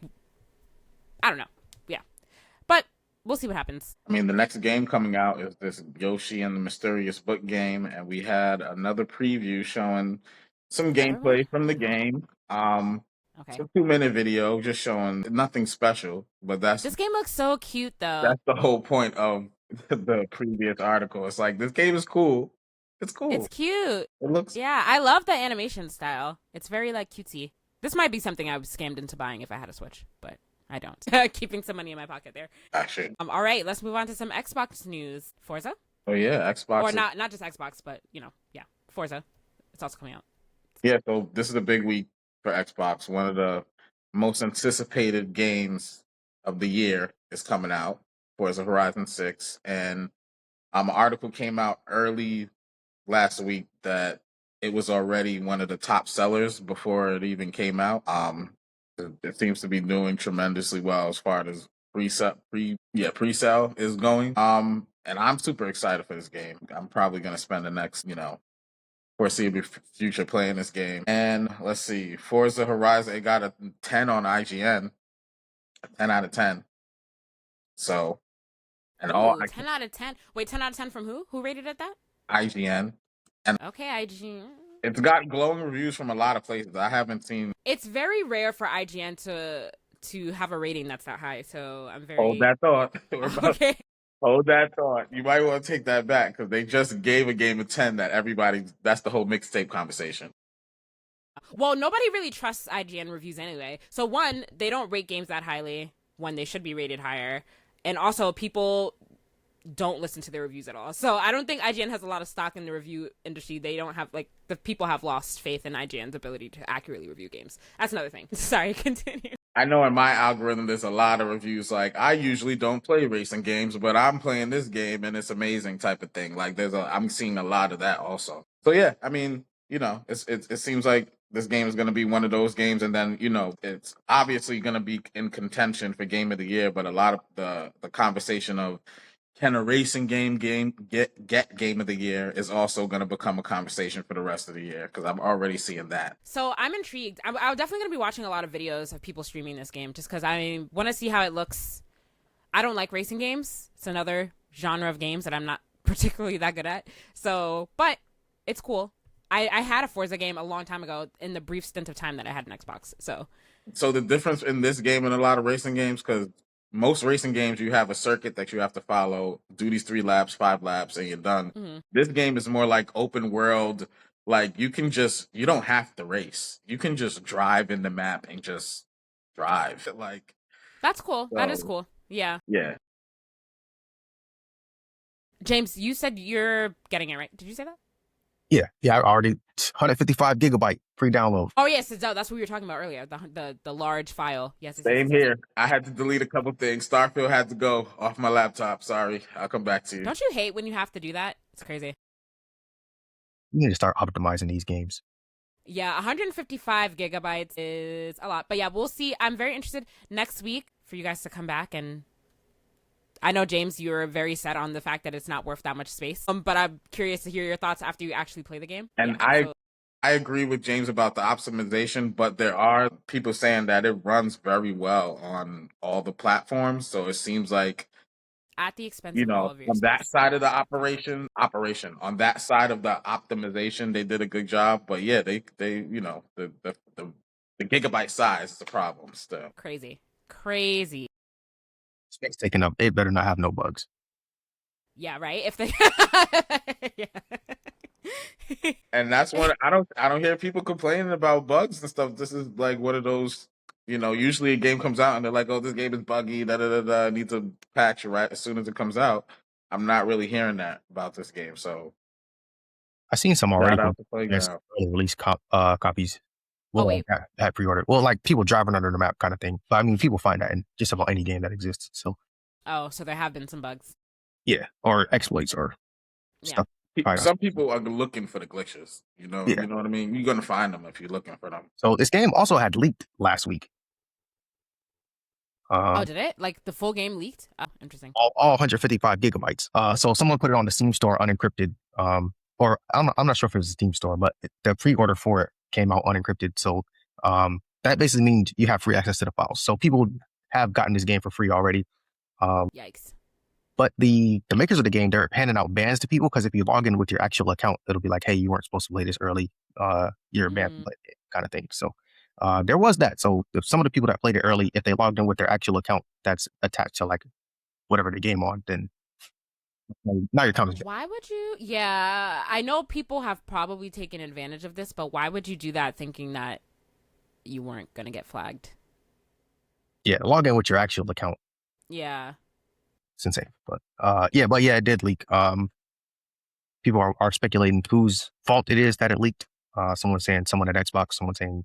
Speaker 2: I don't know. Yeah, but we'll see what happens.
Speaker 4: I mean, the next game coming out is this Yoshi and the Mysterious Book game, and we had another preview showing some gameplay from the game. It's a 2-minute video just showing nothing special, but
Speaker 2: this game looks so cute though.
Speaker 4: That's the whole point of the previous article. It's like this game is cool. It's cool.
Speaker 2: It's cute.
Speaker 4: It looks.
Speaker 2: Yeah, I love the animation style. It's very like cutesy. This might be something I was scammed into buying if I had a Switch, but I don't. Keeping some money in my pocket there.
Speaker 4: Actually.
Speaker 2: All right, let's move on to some Xbox news. Forza?
Speaker 4: Oh yeah, Xbox.
Speaker 2: Or not just Xbox, but Forza. It's also coming out.
Speaker 4: Yeah, so this is a big week for Xbox. One of the most anticipated games of the year is coming out, Forza Horizon 6. And an article came out early last week that it was already one of the top sellers before it even came out. It seems to be doing tremendously well as far as pre-sale is going. And I'm super excited for this game. I'm probably gonna spend the next, foreseeable future playing this game. And let's see, Forza Horizon, it got a 10 on IGN, a 10 out of 10. So, and all
Speaker 2: 10 out of 10. Wait, 10 out of 10 from who? Who rated it that?
Speaker 4: IGN, and
Speaker 2: Okay, IGN.
Speaker 4: it's got glowing reviews from a lot of places. I haven't seen.
Speaker 2: It's very rare for IGN to have a rating that's that high, so I'm very.
Speaker 4: Hold that thought.
Speaker 2: Okay.
Speaker 4: Hold that thought. You might want to take that back because they just gave a game a 10 that everybody. That's the whole mixtape conversation.
Speaker 2: Well, nobody really trusts IGN reviews anyway. So one, they don't rate games that highly when they should be rated higher, and also people don't listen to their reviews at all. So I don't think IGN has a lot of stock in the review industry. They don't have, like, the people have lost faith in IGN's ability to accurately review games. That's another thing. Sorry, continue.
Speaker 4: I know in my algorithm there's a lot of reviews like, I usually don't play racing games, but I'm playing this game and it's amazing type of thing. Like I'm seeing a lot of that also. So yeah, I mean, it seems like this game is going to be one of those games, and then it's obviously going to be in contention for game of the year. But a lot of the conversation of can a racing game get game of the year is also going to become a conversation for the rest of the year, because I'm already seeing that.
Speaker 2: So I'm intrigued. I'm definitely going to be watching a lot of videos of people streaming this game just because I want to see how it looks. I don't like racing games. It's another genre of games that I'm not particularly that good at. So, but it's cool. I had a Forza game a long time ago in the brief stint of time that I had an Xbox. So
Speaker 4: the difference in this game and a lot of racing games, because most racing games, you have a circuit that you have to follow, do these 3 laps, 5 laps, and you're done.
Speaker 2: Mm-hmm.
Speaker 4: This game is more like open world. Like you don't have to race. You can just drive in the map and just drive. Like
Speaker 2: that's cool. That is cool. Yeah.
Speaker 4: Yeah.
Speaker 2: James, you said you're getting it, right? Did you say that?
Speaker 3: Yeah, I already 155 gigabyte free download.
Speaker 2: Oh yes, that's what we were talking about earlier. The large file. Yes.
Speaker 4: Same here. I had to delete a couple things. Starfield had to go off my laptop. Sorry, I'll come back to you.
Speaker 2: Don't you hate when you have to do that? It's crazy.
Speaker 3: You need to start optimizing these games.
Speaker 2: Yeah, 155 gigabytes is a lot, but yeah, we'll see. I'm very interested next week for you guys to come back, and I know, James, you're very set on the fact that it's not worth that much space. But I'm curious to hear your thoughts after you actually play the game.
Speaker 4: And I agree with James about the optimization, but there are people saying that it runs very well on all the platforms. So it seems like
Speaker 2: at the expense of all of your
Speaker 4: on
Speaker 2: space.
Speaker 4: that side of the operation, on that side of the optimization, they did a good job. But yeah, they the gigabyte size is the problem still.
Speaker 2: Crazy.
Speaker 3: Space taken up. It better not have no bugs.
Speaker 2: Yeah, right. If they,
Speaker 4: yeah. And that's what I don't hear people complaining about bugs and stuff. This is like one of those, usually a game comes out and they're like, "Oh, this game is buggy. Needs a patch right as soon as it comes out." I'm not really hearing that about this game. So
Speaker 3: I've seen some already.
Speaker 2: Release
Speaker 3: copies. Well,
Speaker 2: wait.
Speaker 3: Had pre-ordered. Well, like people driving under the map kind of thing. But I mean, people find that in just about any game that exists. So.
Speaker 2: Oh, so there have been some bugs.
Speaker 3: Yeah, or exploits or stuff.
Speaker 4: Some people are looking for the glitches. You know what I mean? You're gonna find them if you're looking for them.
Speaker 3: So this game also had leaked last week.
Speaker 2: Did it? Like the full game leaked? Oh, interesting.
Speaker 3: All 155 gigabytes. So someone put it on the Steam store unencrypted. Or I'm not sure if it was a Steam store, but the pre-order for it came out unencrypted. So that basically means you have free access to the files. So people have gotten this game for free already.
Speaker 2: Yikes.
Speaker 3: But the makers of the game, they're handing out bans to people because if you log in with your actual account, it'll be like, hey, you weren't supposed to play this early. You're banned, kind of thing. So there was that. So if some of the people that played it early, if they logged in with their actual account that's attached to like whatever the game on, then now you're coming.
Speaker 2: Why would you? Yeah, I know people have probably taken advantage of this, but why would you do that thinking that you weren't going to get flagged?
Speaker 3: Yeah, log in with your actual account.
Speaker 2: Yeah.
Speaker 3: It's insane. But it did leak. People are speculating whose fault it is that it leaked. Someone saying someone at Xbox, someone saying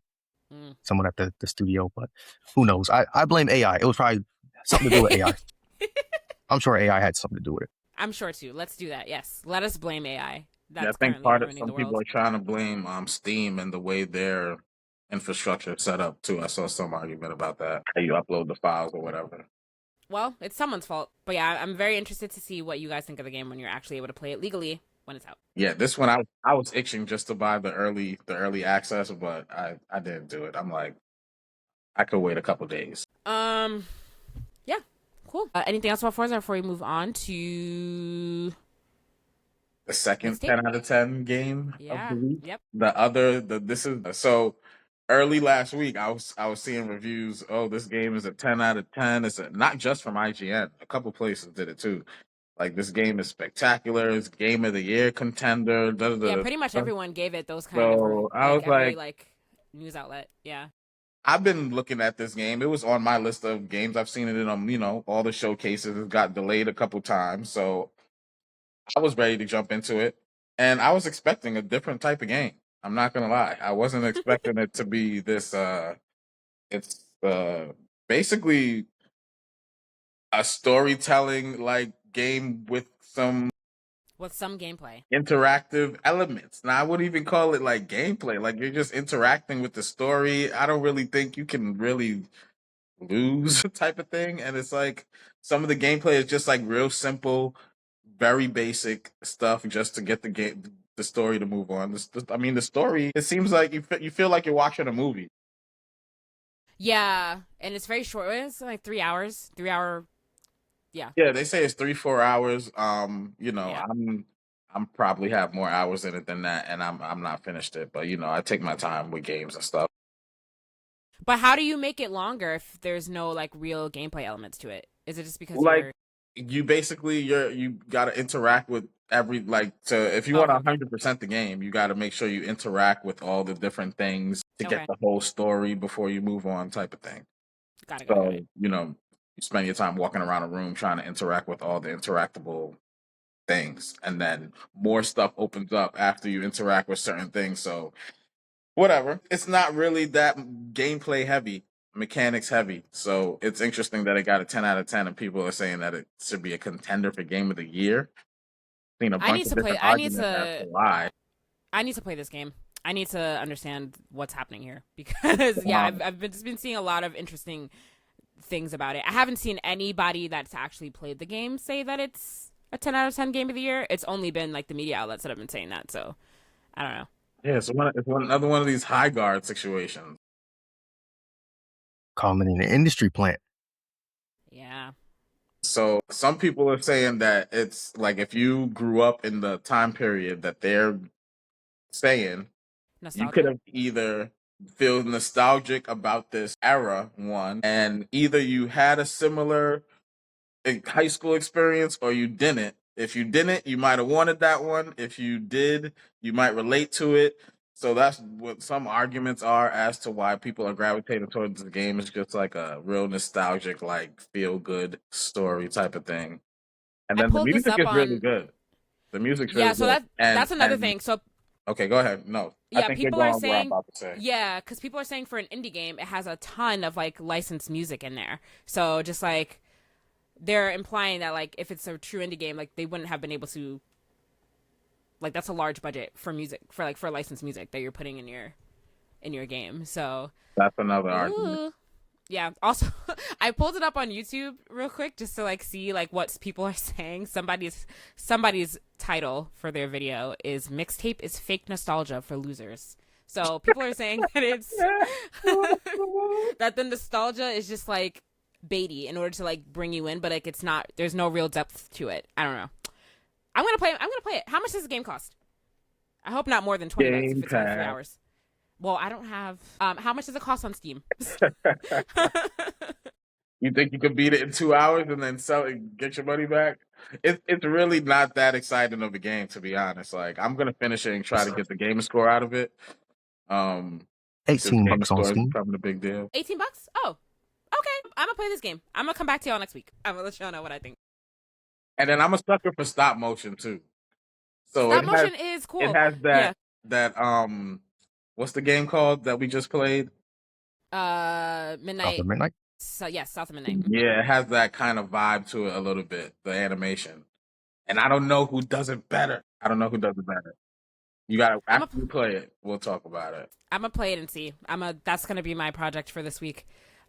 Speaker 3: someone at the studio, but who knows? I blame AI. It was probably something to do with AI. I'm sure AI had something to do with it.
Speaker 2: I'm sure too. Let's do that. Yes. Let us blame AI.
Speaker 4: I think part of some people are trying to blame Steam and the way their infrastructure set up too. I saw some argument about that. How you upload the files or whatever.
Speaker 2: Well, it's someone's fault. But yeah, I'm very interested to see what you guys think of the game when you're actually able to play it legally when it's out.
Speaker 4: Yeah, this one I was itching just to buy the early access, but I didn't do it. I'm like, I could wait a couple days.
Speaker 2: Yeah, cool. Anything else about Forza before we move on to
Speaker 4: The second
Speaker 2: Mixtape?
Speaker 4: 10 out of 10 game
Speaker 2: Yeah.
Speaker 4: of the week.
Speaker 2: Yep.
Speaker 4: This is so early last week. I was seeing reviews. Oh, this game is a 10 out of 10. It's not just from IGN. A couple places did it too. Like, this game is spectacular. It's game of the year contender.
Speaker 2: Yeah, pretty much everyone gave it those kind
Speaker 4: So
Speaker 2: of
Speaker 4: I was
Speaker 2: every
Speaker 4: like,
Speaker 2: news outlet. Yeah.
Speaker 4: I've been looking at this game. It was on my list of games. I've seen it in all the showcases. It got delayed a couple times, so I was ready to jump into it. And I was expecting a different type of game. I'm not gonna lie. I wasn't expecting it to be this. It's basically a storytelling like game with some
Speaker 2: gameplay,
Speaker 4: interactive elements. Now, I wouldn't even call it like gameplay. Like, you're just interacting with the story. I don't really think you can really lose type of thing. And it's like some of the gameplay is just like real simple, very basic stuff just to get the story to move on. The story, it seems like you feel like you're watching a movie.
Speaker 2: Yeah, and it's very short. It's like 3 hours, 3 hour. Yeah.
Speaker 4: Yeah, they say it's 3-4 hours.
Speaker 2: Yeah.
Speaker 4: I'm probably have more hours in it than that, and I'm not finished it. But I take my time with games and stuff.
Speaker 2: But how do you make it longer if there's no like real gameplay elements to it? Is it just because
Speaker 4: you basically you got to interact with every if you want 100% the game, you got to make sure you interact with all the different things to get the whole story before you move on, type of thing.
Speaker 2: Got it.
Speaker 4: So you spend your time walking around a room trying to interact with all the interactable things, and then more stuff opens up after you interact with certain things. So whatever, it's not really that gameplay heavy, mechanics heavy. So it's interesting that it got a 10 out of 10 and people are saying that it should be a contender for game of the year.
Speaker 2: I need to play this game. I need to understand what's happening here because I've been seeing a lot of interesting things about it. I haven't seen anybody that's actually played the game say that it's a 10 out of 10 game of the year. It's only been like the media outlets that have been saying that. So I don't know.
Speaker 4: Yeah, it's another one of these high guard situations.
Speaker 3: Common in the industry plant.
Speaker 2: Yeah.
Speaker 4: So some people are saying that it's like if you grew up in the time period that they're saying, you could have either feel nostalgic about this era, one, and either you had a similar high school experience or you didn't. If you didn't, you might have wanted that one. If you did, you might relate to it. So that's what some arguments are as to why people are gravitating towards the game. It's just like a real nostalgic, like feel good story type of thing. And then the music is really good. The music's really good.
Speaker 2: So that's another thing. So
Speaker 4: okay, go ahead. No,
Speaker 2: yeah, people are saying because people are saying for an indie game, it has a ton of like licensed music in there. So just like they're implying that like if it's a true indie game, like they wouldn't have been able to. Like that's a large budget for music for licensed music that you're putting in your game. So
Speaker 4: that's another argument.
Speaker 2: Yeah. Also, I pulled it up on YouTube real quick just to like see like what people are saying. Somebody's title for their video is "Mixtape is fake nostalgia for losers." So people are saying that it's that the nostalgia is just like baity in order to like bring you in, but like it's not. There's no real depth to it. I don't know. I'm gonna play it. How much does the game cost? I hope not more than $20 if it's 3 hours. Well, I don't have. How much does it cost on Steam?
Speaker 4: You think you could beat it in 2 hours and then sell it, get your money back? It's really not that exciting of a game, to be honest. Like, I'm gonna finish it and try to get the gamer score out of it.
Speaker 3: $18 on Steam.
Speaker 4: Becoming a big deal.
Speaker 2: $18? Oh, okay. I'm gonna play this game. I'm gonna come back to y'all next week. I'm gonna let y'all know what I think. And
Speaker 4: then I'm a sucker for stop motion too. So
Speaker 2: stop motion is cool.
Speaker 4: It has that what's the game called that we just played?
Speaker 2: Midnight.
Speaker 3: South of Midnight.
Speaker 2: So yes, South of Midnight.
Speaker 4: Yeah, it has that kind of vibe to it a little bit, the animation. And I don't know who does it better. You gotta after you play it, we'll talk about it.
Speaker 2: I'm gonna play it and see. That's gonna be my project for this week.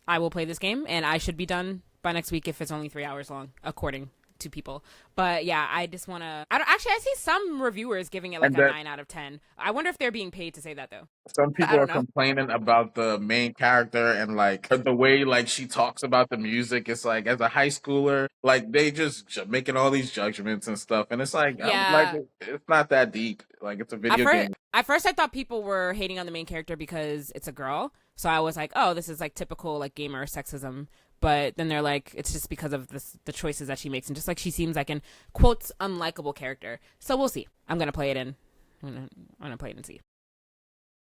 Speaker 2: I will play this game, and I should be done by next week if it's only 3 hours long, according to people. But yeah, I just want to. I see some reviewers giving it like a 9 out of 10. I wonder if they're being paid to say that though.
Speaker 4: Some people are complaining about the main character and like the way like she talks about the music. It's like as a high schooler, like they just making all these judgments and stuff, and it's like,
Speaker 2: yeah,
Speaker 4: it's not that deep. Like it's a video game.
Speaker 2: At first, I thought people were hating on the main character because it's a girl. So I was like, oh, this is like typical like gamer sexism. But then they're like, it's just because of the choices that she makes, and just like she seems like an quotes unlikable character. So we'll see. I'm gonna play it and I'm gonna play it and see.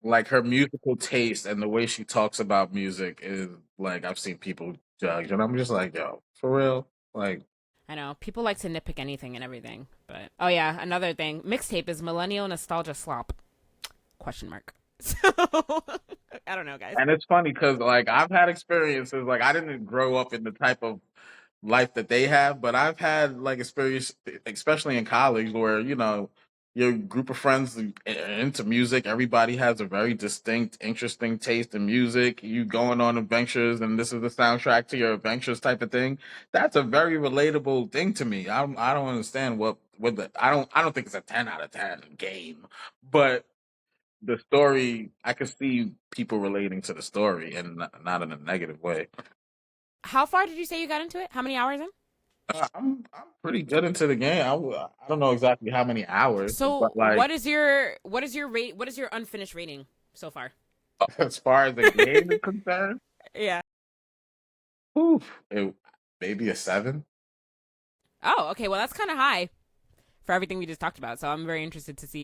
Speaker 4: Like her musical taste and the way she talks about music is like I've seen people judge, and I'm just like, yo, for real, like.
Speaker 2: I know people like to nitpick anything and everything, but oh yeah, another thing, Mixtape is millennial nostalgia slop? ? So I don't know, guys.
Speaker 4: And it's funny because like I've had experiences, like I didn't grow up in the type of life that they have, but I've had like experience, especially in college, where your group of friends are into music. Everybody has a very distinct, interesting taste in music. You going on adventures, and this is the soundtrack to your adventures, type of thing. That's a very relatable thing to me. I don't understand what I don't think it's a 10 out of 10 game, but the story, I could see people relating to the story and not in a negative way.
Speaker 2: How far did you say you got into it? How many hours in?
Speaker 4: I'm pretty good into the game. I don't know exactly how many hours.
Speaker 2: So
Speaker 4: but like,
Speaker 2: what is your unfinished rating so far?
Speaker 4: As far as the game is concerned,
Speaker 2: yeah.
Speaker 4: Maybe a 7.
Speaker 2: Oh, okay. Well, that's kind of high for everything we just talked about. So I'm very interested to see.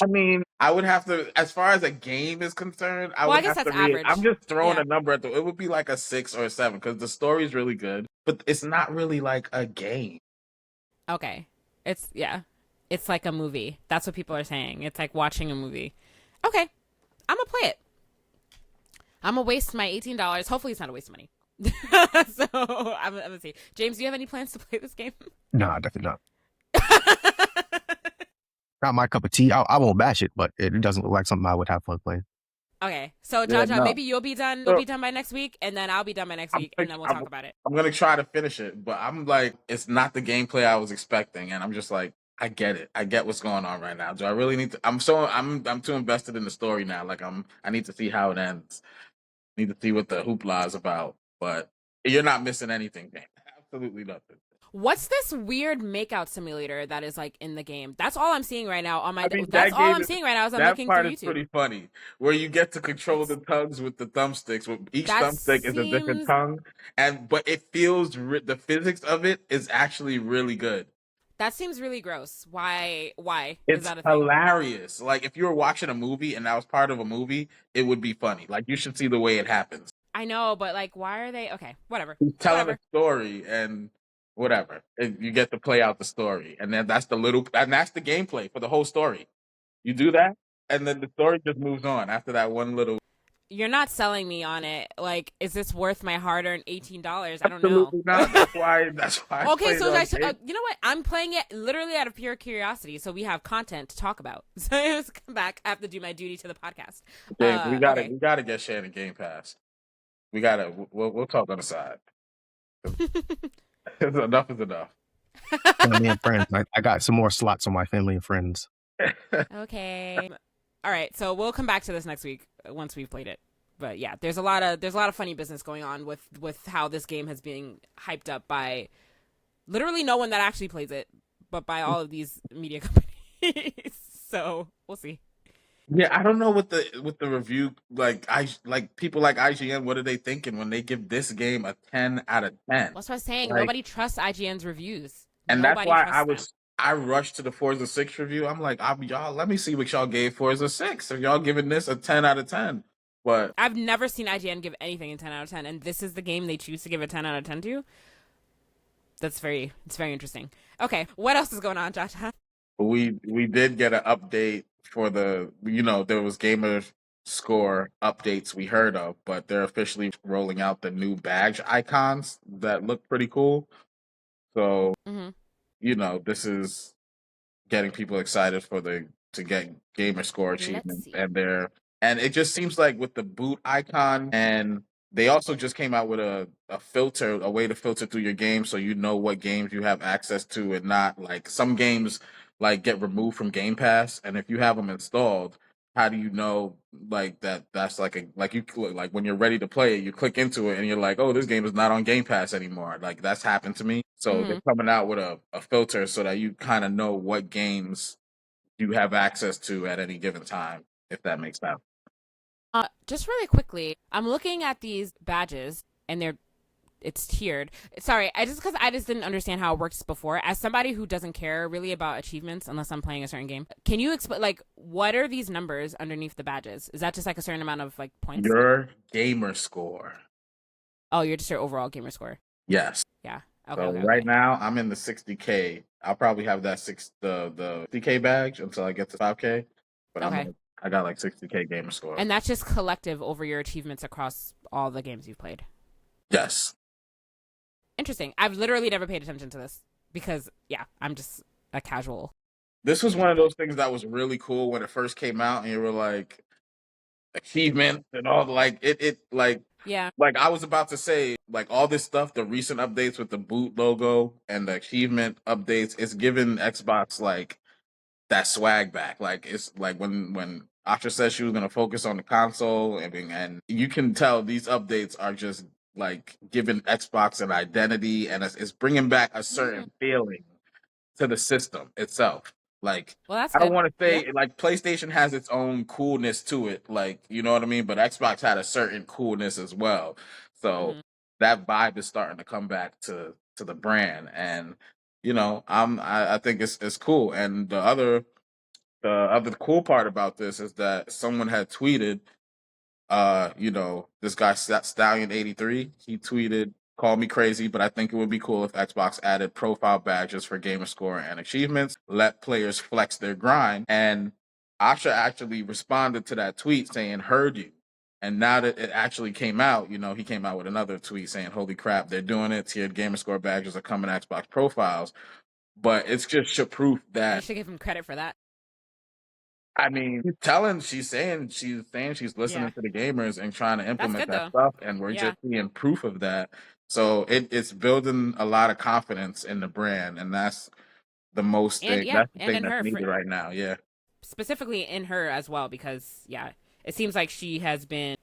Speaker 4: I mean, I would have to, as far as a game is concerned, I guess
Speaker 2: that's
Speaker 4: average. I'm just throwing a number at it would be like a 6 or a 7 because the story is really good, but it's not really like a game.
Speaker 2: Okay. It's like a movie. That's what people are saying. It's like watching a movie. Okay. I'm going to play it. I'm going to waste my $18. Hopefully it's not a waste of money. So I'm going to see. James, do you have any plans to play this game?
Speaker 3: Nah, definitely not. Not my cup of tea. I won't bash it, but it doesn't look like something I would have fun playing.
Speaker 2: Okay, so Jaja, maybe you'll be done. You'll be done by next week, and then I'll be done by next week, and then we'll talk about it.
Speaker 4: I'm gonna try to finish it, but I'm like, it's not the gameplay I was expecting, and I'm just like, I get it. I get what's going on right now. Do I really need to? I'm too invested in the story now. Like I need to see how it ends. I need to see what the hoopla is about. But you're not missing anything, man. Absolutely nothing.
Speaker 2: What's this weird makeout simulator that is like in the game? That's all I'm seeing right now on my. That's all I'm seeing right now as I'm looking through YouTube. That part is
Speaker 4: pretty funny, where you get to control the tongues with the thumbsticks. With each thumbstick is a different tongue, but it feels the physics of it is actually really good.
Speaker 2: That seems really gross. Why?
Speaker 4: It's is that a thing? Hilarious. Like if you were watching a movie and that was part of a movie, it would be funny. Like you should see the way it happens.
Speaker 2: I know, but like, why are they? Okay, whatever.
Speaker 4: He's telling a story and. Whatever, you get to play out the story, and then that's the gameplay for the whole story. You do that, and then the story just moves on after that one little.
Speaker 2: You're not selling me on it. Like, is this worth my hard-earned $18? I don't
Speaker 4: Absolutely
Speaker 2: know.
Speaker 4: Not. That's why.
Speaker 2: Okay, so you know what? I'm playing it literally out of pure curiosity, so we have content to talk about. So I just come back. I have to do my duty to the podcast.
Speaker 4: We gotta get Shannon Game Pass. We'll talk on the side. Enough is enough.
Speaker 3: Family and friends. I got some more slots on my family and friends.
Speaker 2: Okay. All right. So we'll come back to this next week once we've played it. But yeah, there's a lot of funny business going on with how this game has been hyped up by literally no one that actually plays it, but by all of these media companies. So we'll see.
Speaker 4: Yeah, I don't know what the review like people like IGN, what are they thinking when they give this game a 10 out of 10?
Speaker 2: That's what I'm saying. Like, nobody trusts IGN's reviews.
Speaker 4: And that's why I rushed to the Forza 6 review. I'm like, y'all, let me see what y'all gave Forza 6. If y'all giving this a 10 out of 10. But
Speaker 2: I've never seen IGN give anything a 10 out of 10, and this is the game they choose to give a 10 out of 10 to. It's very interesting. Okay, what else is going on, Josh?
Speaker 4: We did get an update for the, there was gamer score updates we heard of, but they're officially rolling out the new badge icons that look pretty cool. So, this is getting people excited for the to get gamer score
Speaker 2: Let's
Speaker 4: achievements,
Speaker 2: see.
Speaker 4: and it just seems like with the boot icon, and they also just came out with a filter, a way to filter through your game so you know what games you have access to, and not like some games like get removed from Game Pass, and if you have them installed, how do you know like that's like a like you like when you're ready to play it, you click into it and you're like, oh, this game is not on Game Pass anymore. Like that's happened to me. So they're coming out with a filter so that you kind of know what games you have access to at any given time, if that makes sense.
Speaker 2: Just really quickly, I'm looking at these badges and it's tiered. Sorry, I just didn't understand how it works before. As somebody who doesn't care really about achievements unless I'm playing a certain game, can you explain like what are these numbers underneath the badges? Is that just like a certain amount of like points?
Speaker 4: Your gamer score.
Speaker 2: Oh, you're just your overall gamer score.
Speaker 4: Yes.
Speaker 2: Yeah. Okay.
Speaker 4: So
Speaker 2: okay,
Speaker 4: right
Speaker 2: okay.
Speaker 4: now I'm in the 60K. I'll probably have that the 60K badge until I get to 5K. But
Speaker 2: Okay.
Speaker 4: I got like 60K gamer score.
Speaker 2: And that's just collective over your achievements across all the games you've played.
Speaker 4: Yes.
Speaker 2: Interesting. I've literally never paid attention to this because yeah, I'm just a casual.
Speaker 4: This was one of those things that was really cool when it first came out, and you were like achievements and all like it like
Speaker 2: Yeah.
Speaker 4: like I was about to say, like all this stuff, the recent updates with the boot logo and the achievement updates, it's given Xbox like that swag back. Like it's like when Asha said she was gonna focus on the console, and you can tell these updates are just like giving Xbox an identity, and it's bringing back a certain feeling to the system itself. Like
Speaker 2: Well, that's
Speaker 4: I don't
Speaker 2: good.
Speaker 4: want to say
Speaker 2: Yeah.
Speaker 4: like PlayStation has its own coolness to it, like you know what I mean. But Xbox had a certain coolness as well, so that vibe is starting to come back to the brand, and you know I think it's cool. And the other cool part about this is that someone had tweeted you know, this guy Stallion83, he tweeted, "Call me crazy, but I think it would be cool if Xbox added profile badges for gamer score and achievements, let players flex their grind." And Asha actually responded to that tweet saying, "Heard you." And now that it actually came out, you know, he came out with another tweet saying, "Holy crap, they're doing it. Tiered gamer score badges are coming to Xbox profiles." But it's just proof
Speaker 2: I
Speaker 4: that
Speaker 2: should give him credit for that.
Speaker 4: I mean, she's saying she's
Speaker 2: Yeah.
Speaker 4: listening to the gamers and trying to
Speaker 2: That's
Speaker 4: implement
Speaker 2: good
Speaker 4: that
Speaker 2: though.
Speaker 4: stuff, and we're
Speaker 2: Yeah.
Speaker 4: just seeing proof of that. So it's building a lot of confidence in the brand, and that's
Speaker 2: And yeah,
Speaker 4: that's the
Speaker 2: and
Speaker 4: thing
Speaker 2: in
Speaker 4: that's
Speaker 2: her
Speaker 4: needed right now. Yeah.
Speaker 2: specifically in her as well because yeah, it seems like she has been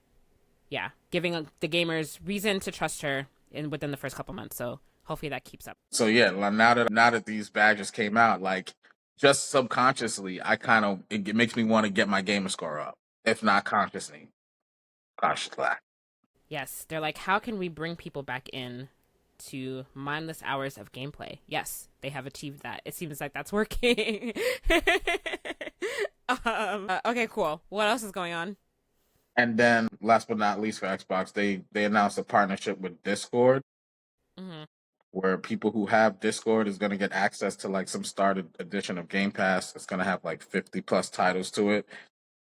Speaker 2: giving the gamers reason to trust her in within the first couple months. So hopefully that keeps up.
Speaker 4: So yeah, like, now that these badges came out, like just subconsciously, I kind of it makes me want to get my gamer score up, if not consciously. Consciously.
Speaker 2: Yes, they're like, how can we bring people back in to mindless hours of gameplay? Yes, they have achieved that. It seems like that's working. Okay, cool. What else is going on?
Speaker 4: And then, last but not least, for Xbox, they announced a partnership with Discord, where people who have Discord is going to get access to like some started edition of Game Pass. It's going to have like 50 plus titles to it.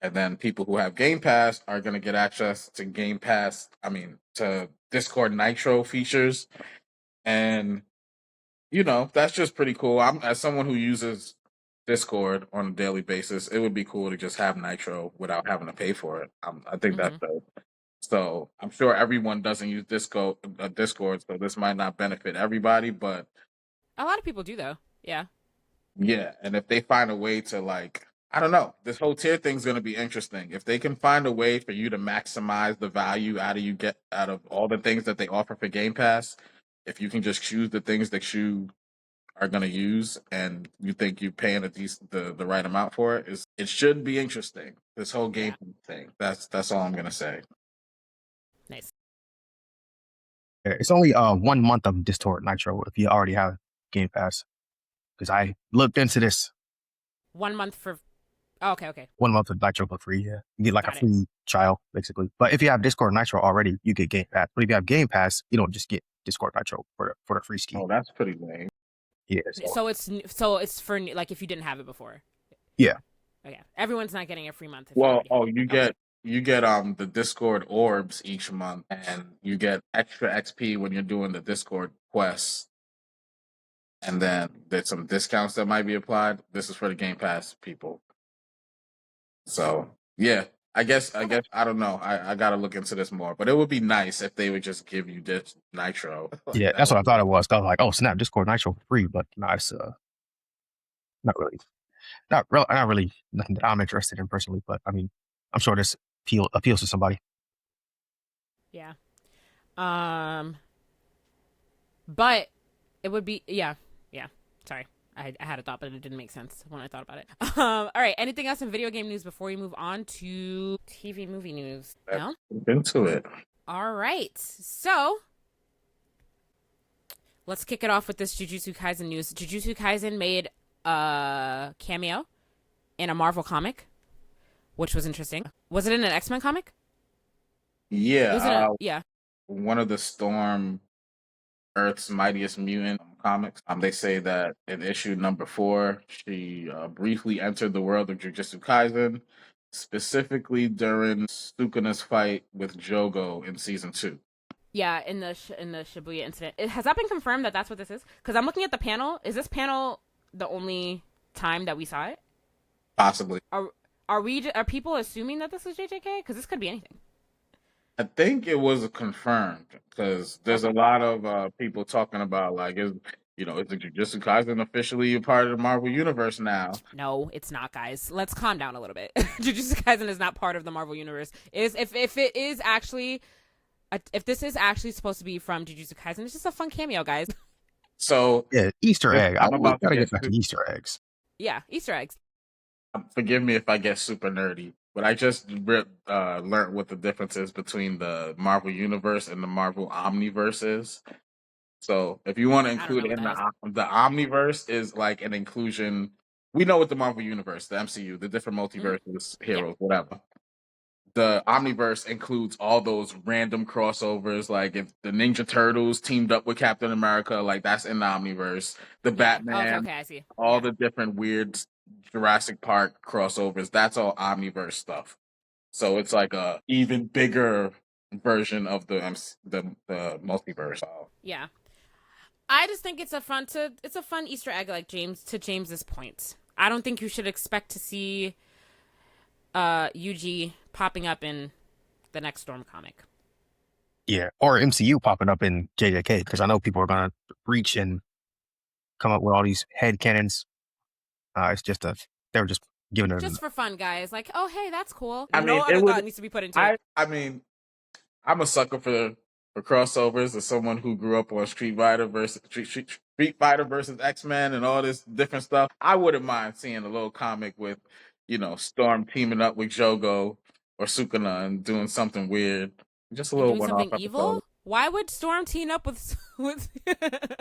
Speaker 4: And then people who have Game Pass are going to get access to to Discord Nitro features. And, you know, that's just pretty cool. As someone who uses Discord on a daily basis, it would be cool to just have Nitro without having to pay for it. I think that's dope. So I'm sure everyone doesn't use Discord, so this might not benefit everybody, but
Speaker 2: A lot of people do though. Yeah.
Speaker 4: yeah. And if they find a way to like, I don't know, this whole tier thing's going to be interesting. If they can find a way for you to maximize the value out of all the things that they offer for Game Pass, if you can just choose the things that you are going to use and you think you're paying the right amount for it should be interesting. This whole game thing. That's all I'm going to say.
Speaker 2: Nice.
Speaker 3: It's only 1 month of Discord Nitro if you already have Game Pass. Because I looked into this.
Speaker 2: 1 month for. Oh, okay.
Speaker 3: 1 month of Nitro for free. Yeah, you get like
Speaker 2: Got
Speaker 3: a
Speaker 2: it.
Speaker 3: free trial basically. But if you have Discord Nitro already, you get Game Pass. But if you have Game Pass, you don't just get Discord Nitro for the free ski.
Speaker 4: Oh, that's pretty lame.
Speaker 3: Yeah.
Speaker 2: So it's for like if you didn't have it before.
Speaker 3: Yeah.
Speaker 2: Okay. Everyone's not getting a free month.
Speaker 4: Well, you get the Discord orbs each month, and you get extra XP when you're doing the Discord quests, and then there's some discounts that might be applied. This is for the Game Pass people. So yeah, I guess I don't know. I gotta look into this more, but it would be nice if they would just give you this Nitro.
Speaker 3: Yeah, that's what I thought it was. I was like, oh snap, Discord Nitro for free, but no, it's not really, not really nothing that I'm interested in personally. But I mean, I'm sure this appeals to somebody.
Speaker 2: Yeah. But it would be yeah. Sorry. I had a thought, but it didn't make sense when I thought about it. All right. Anything else in video game news before we move on to TV movie news? No?
Speaker 4: Into it.
Speaker 2: All right. So let's kick it off with this Jujutsu Kaisen news. Jujutsu Kaisen made a cameo in a Marvel comic, which was interesting. Was it in an X-Men comic?
Speaker 4: Yeah.
Speaker 2: Yeah.
Speaker 4: One of the Storm Earth's Mightiest Mutant comics. They say that in issue number 4, she briefly entered the world of Jujutsu Kaisen, specifically during Sukuna's fight with Jogo in season 2.
Speaker 2: Yeah, in the Shibuya incident. Has that been confirmed that that's what this is? Because I'm looking at the panel. Is this panel the only time that we saw it?
Speaker 4: Possibly.
Speaker 2: Are people assuming that this is JJK? Because this could be anything.
Speaker 4: I think it was confirmed because there's a lot of people talking about like, is the Jujutsu Kaisen officially a part of the Marvel Universe now?
Speaker 2: No, it's not, guys. Let's calm down a little bit. Jujutsu Kaisen is not part of the Marvel Universe. If it is actually, if this is actually supposed to be from Jujutsu Kaisen, it's just a fun cameo, guys.
Speaker 3: So yeah, Easter egg.
Speaker 4: I'm about
Speaker 3: to get back to Easter eggs.
Speaker 2: Yeah, Easter eggs.
Speaker 4: Forgive me if I get super nerdy, but I just learned what the difference is between the Marvel Universe and the Marvel Omniverse is. So if you want to include it in the Omniverse is like an inclusion. We know what the Marvel Universe, the MCU, the different multiverses, heroes, whatever. The Omniverse includes all those random crossovers, like if the Ninja Turtles teamed up with Captain America, like that's in the Omniverse. The Batman,
Speaker 2: okay, I see.
Speaker 4: All the different weird Jurassic Park crossovers, that's all Omniverse stuff. So it's like a even bigger version of the multiverse.
Speaker 2: Yeah. I just think it's a fun Easter egg, like James's point. I don't think you should expect to see Yuji popping up in the next Storm comic.
Speaker 3: Yeah, or MCU popping up in JJK, because I know people are gonna reach and come up with all these headcanons. It's just they're just giving it
Speaker 2: just for fun, guys. Like, oh hey, that's cool.
Speaker 4: No
Speaker 2: other thought needs to be put into it.
Speaker 4: I mean, I'm a sucker for crossovers. As someone who grew up on Street Fighter versus X-Men and all this different stuff, I wouldn't mind seeing a little comic with, Storm teaming up with Jogo or Sukuna and doing something weird. Just a little one-off episode. Evil?
Speaker 2: Why would Storm team up with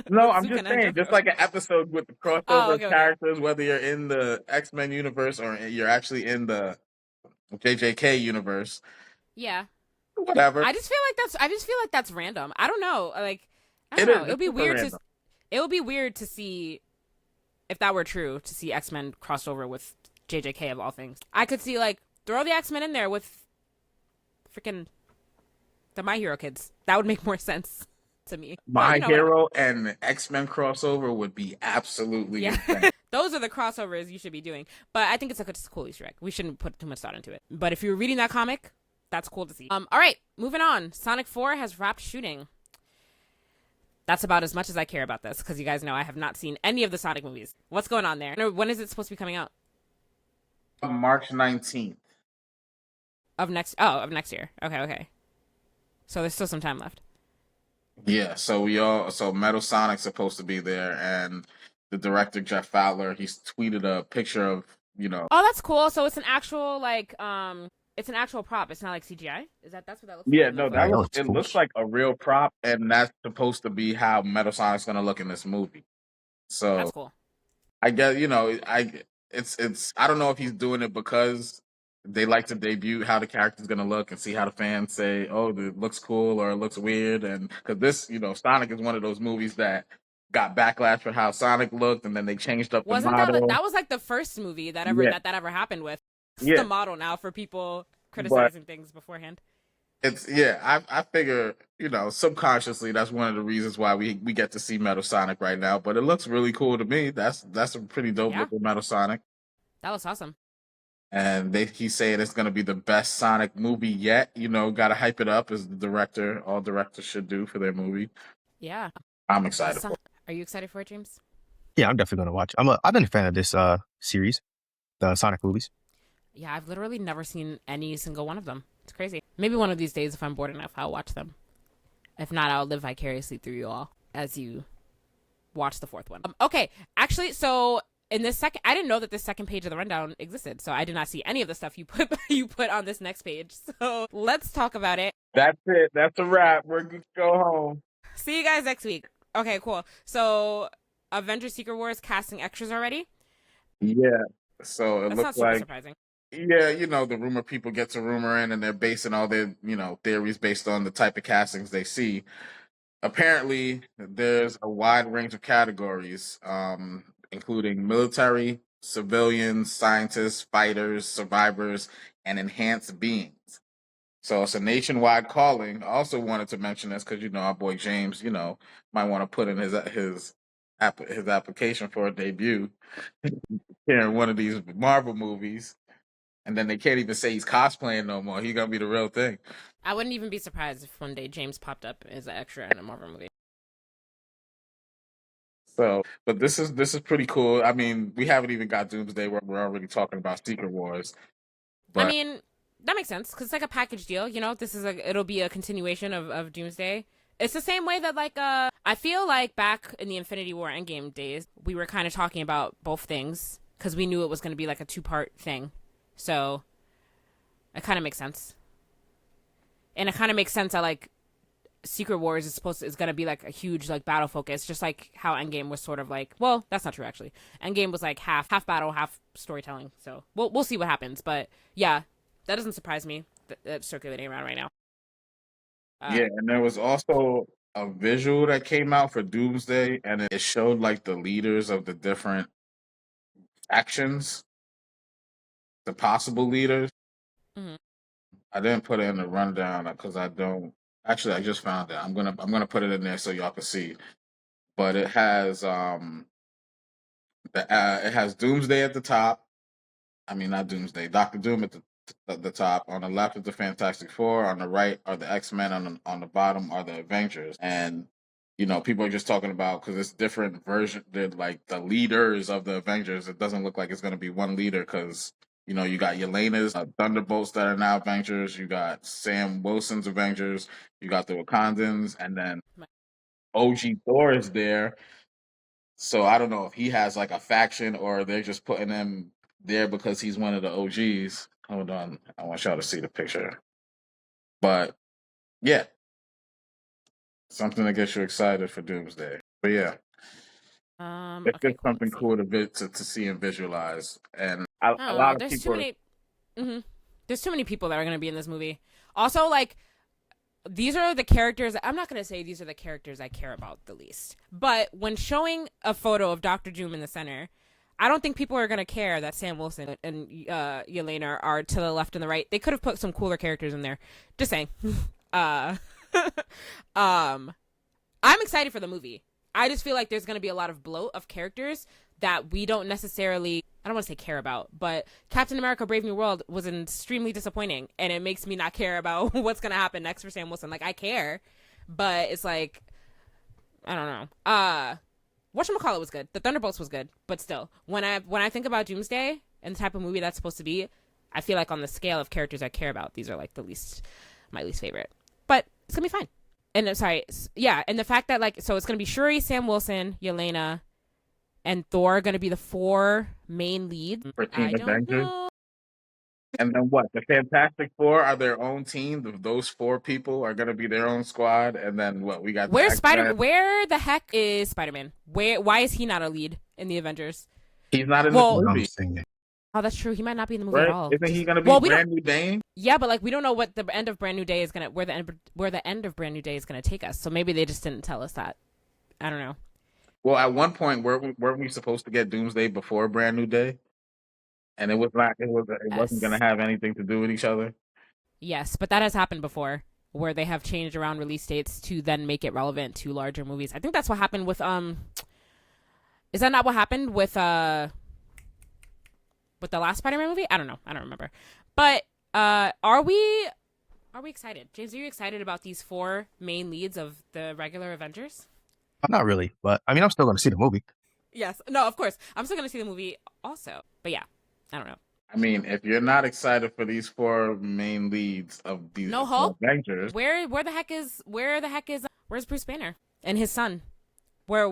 Speaker 4: No, I'm just saying, just like an episode with the crossover characters, whether you're in the X-Men universe or you're actually in the JJK universe.
Speaker 2: Yeah.
Speaker 4: Whatever.
Speaker 2: I just feel like that's random. I don't know. Like, I don't know. It would be weird to see, if that were true, to see X-Men crossed over with JJK of all things. I could see, like, throw the X-Men in there with freaking the My Hero kids. That would make more sense to me.
Speaker 4: My Hero and X-Men crossover would be absolutely insane.
Speaker 2: Those are the crossovers you should be doing. But I think it's a cool Easter egg. We shouldn't put too much thought into it. But if you're reading that comic, that's cool to see. All right, moving on. Sonic 4 has wrapped shooting. That's about as much as I care about this, because you guys know I have not seen any of the Sonic movies. What's going on there? When is it supposed to be coming out?
Speaker 4: March 19th.
Speaker 2: Of next year. Okay. So there's still some time left.
Speaker 4: Yeah, so Metal Sonic's supposed to be there, and the director Jeff Fowler, he's tweeted a picture of,
Speaker 2: Oh, that's cool. So it's an actual it's an actual prop. It's not like CGI. That's what that looks like?
Speaker 4: Yeah, no, it looks like a real prop, and that's supposed to be how Metal Sonic's gonna look in this movie. So
Speaker 2: that's cool.
Speaker 4: I guess it's I don't know if he's doing it because they like to debut how the character's gonna look and see how the fans say, oh, it looks cool or it looks weird, and because this, Sonic is one of those movies that got backlash for how Sonic looked, and then they changed up the model.
Speaker 2: That was like the first movie that ever happened with. It's the model now for people criticizing things beforehand.
Speaker 4: I figure, subconsciously that's one of the reasons why we get to see Metal Sonic right now. But it looks really cool to me. That's a pretty dope looking Metal Sonic.
Speaker 2: That looks awesome.
Speaker 4: and he's saying it's going to be the best Sonic movie yet. You know, got to hype it up as the director. All directors should do for their movie.
Speaker 2: Yeah,
Speaker 4: I'm excited for it.
Speaker 2: Are you excited for it, James?
Speaker 3: Yeah, I'm definitely gonna watch. I've been a fan of this series, the Sonic movies.
Speaker 2: Yeah, I've literally never seen any single one of them. It's crazy. Maybe one of these days, if I'm bored enough, I'll watch them. If not, I'll live vicariously through you all as you watch the fourth one. Okay, actually, so in this second, I didn't know that this second page of the rundown existed, so I did not see any of the stuff you put on this next page. So let's talk about it.
Speaker 4: That's it. That's a wrap. We're good to go home.
Speaker 2: See you guys next week. Okay, cool. So Avengers Secret Wars casting extras already?
Speaker 4: Yeah. So it
Speaker 2: That's
Speaker 4: looks
Speaker 2: not super
Speaker 4: like,
Speaker 2: surprising.
Speaker 4: yeah, you know, the rumor people get to rumor in, and they're basing all their, you know, theories based on the type of castings they see. Apparently, there's a wide range of categories, including military, civilians, scientists, fighters, survivors, and enhanced beings. So it's a nationwide calling. I also wanted to mention this because, you know, our boy James, you know, might want to put in his application for a debut here in one of these Marvel movies, and then they can't even say he's cosplaying no more. He's gonna be the real thing.
Speaker 2: I wouldn't even be surprised if one day James popped up as an extra in a Marvel movie.
Speaker 4: So, but this is pretty cool. I mean, we haven't even got Doomsday where we're already talking about Secret Wars. But
Speaker 2: I mean, that makes sense because it's like a package deal. You know, it'll be a continuation of Doomsday. It's the same way that I feel like back in the Infinity War Endgame days, we were kind of talking about both things because we knew it was going to be like a 2-part thing. So it kind of makes sense. And it kind of makes sense that like Secret Wars is going to be like a huge like battle focus, just like how Endgame was sort of like, well, that's not true actually. Endgame was like half battle, half storytelling. So we'll see what happens, but yeah, that doesn't surprise me. That's circulating around right now.
Speaker 4: Yeah, and there was also a visual that came out for Doomsday, and it showed like the leaders of the different factions, the possible leaders.
Speaker 2: Mm-hmm.
Speaker 4: I didn't put it in the rundown because I don't. Actually, I just found it. I'm gonna put it in there so y'all can see. But it has it has Doomsday at the top. I mean, not Doomsday. Doctor Doom at the top. On the left is the Fantastic Four. On the right are the X-Men. On the bottom are the Avengers. And you know, people are just talking about because it's different version. They're like the leaders of the Avengers. It doesn't look like it's going to be one leader because you know you got Yelena's Thunderbolts that are now Avengers. You got Sam Wilson's Avengers. You got the Wakandans, and then OG Thor is there. So I don't know if he has like a faction or they're just putting him there because he's one of the OGs. Hold on, I want y'all to see the picture. But yeah, something that gets you excited for Doomsday. But yeah, it's
Speaker 2: Okay,
Speaker 4: just
Speaker 2: cool.
Speaker 4: something cool to see and visualize. And
Speaker 2: I
Speaker 4: a
Speaker 2: don't
Speaker 4: lot
Speaker 2: know.
Speaker 4: of
Speaker 2: There's
Speaker 4: people.
Speaker 2: too many. Mm-hmm. There's too many people that are going to be in this movie. Also, like, these are the characters. I'm not going to say these are the characters I care about the least. But when showing a photo of Doctor Doom in the center, I don't think people are going to care that Sam Wilson and Yelena are to the left and the right. They could have put some cooler characters in there. Just saying. I'm excited for the movie. I just feel like there's going to be a lot of bloat of characters that we don't necessarily, I don't want to say care about, but Captain America Brave New World was extremely disappointing, and it makes me not care about what's going to happen next for Sam Wilson. Like, I care, but it's like, I don't know. Whatchamacallit was good. The Thunderbolts was good, but still, when I think about Doomsday and the type of movie that's supposed to be, I feel like on the scale of characters I care about, these are like my least favorite. But it's going to be fine. And and the fact that like, so it's going to be Shuri, Sam Wilson, Yelena, and Thor are going to be the 4 main leads.
Speaker 4: For Team
Speaker 2: I don't
Speaker 4: Avengers.
Speaker 2: know.
Speaker 4: And then what? The Fantastic Four are their own team. Those 4 people are going to be their own squad. And then what? We got
Speaker 2: Where the heck is Spider-Man? Why is he not a lead in the Avengers?
Speaker 4: He's not in the movie.
Speaker 2: Oh, that's true. He might not be in the movie
Speaker 4: Right?
Speaker 2: at all.
Speaker 4: Isn't he going to be Brand New Day?
Speaker 2: Yeah, but like we don't know what the end of Brand New Day is gonna where the end of Brand New Day is gonna take us. So maybe they just didn't tell us that. I don't know.
Speaker 4: Well, at one point, weren't we supposed to get Doomsday before Brand New Day? And it wasn't going to have anything to do with each other.
Speaker 2: Yes, but that has happened before, where they have changed around release dates to then make it relevant to larger movies. I think that's what happened with Is that not what happened with the with the last Spider-Man movie. I don't know. I don't remember. But are we excited? James, are you excited about these 4 main leads of the regular Avengers?
Speaker 3: I'm not really, but I mean, I'm still going to see the movie.
Speaker 2: Yes. No, of course. I'm still going to see the movie also. But yeah, I don't know.
Speaker 4: I mean, if you're not excited for these 4 main leads of these
Speaker 2: No hope.
Speaker 4: Avengers,
Speaker 2: Where's Bruce Banner and his son? Where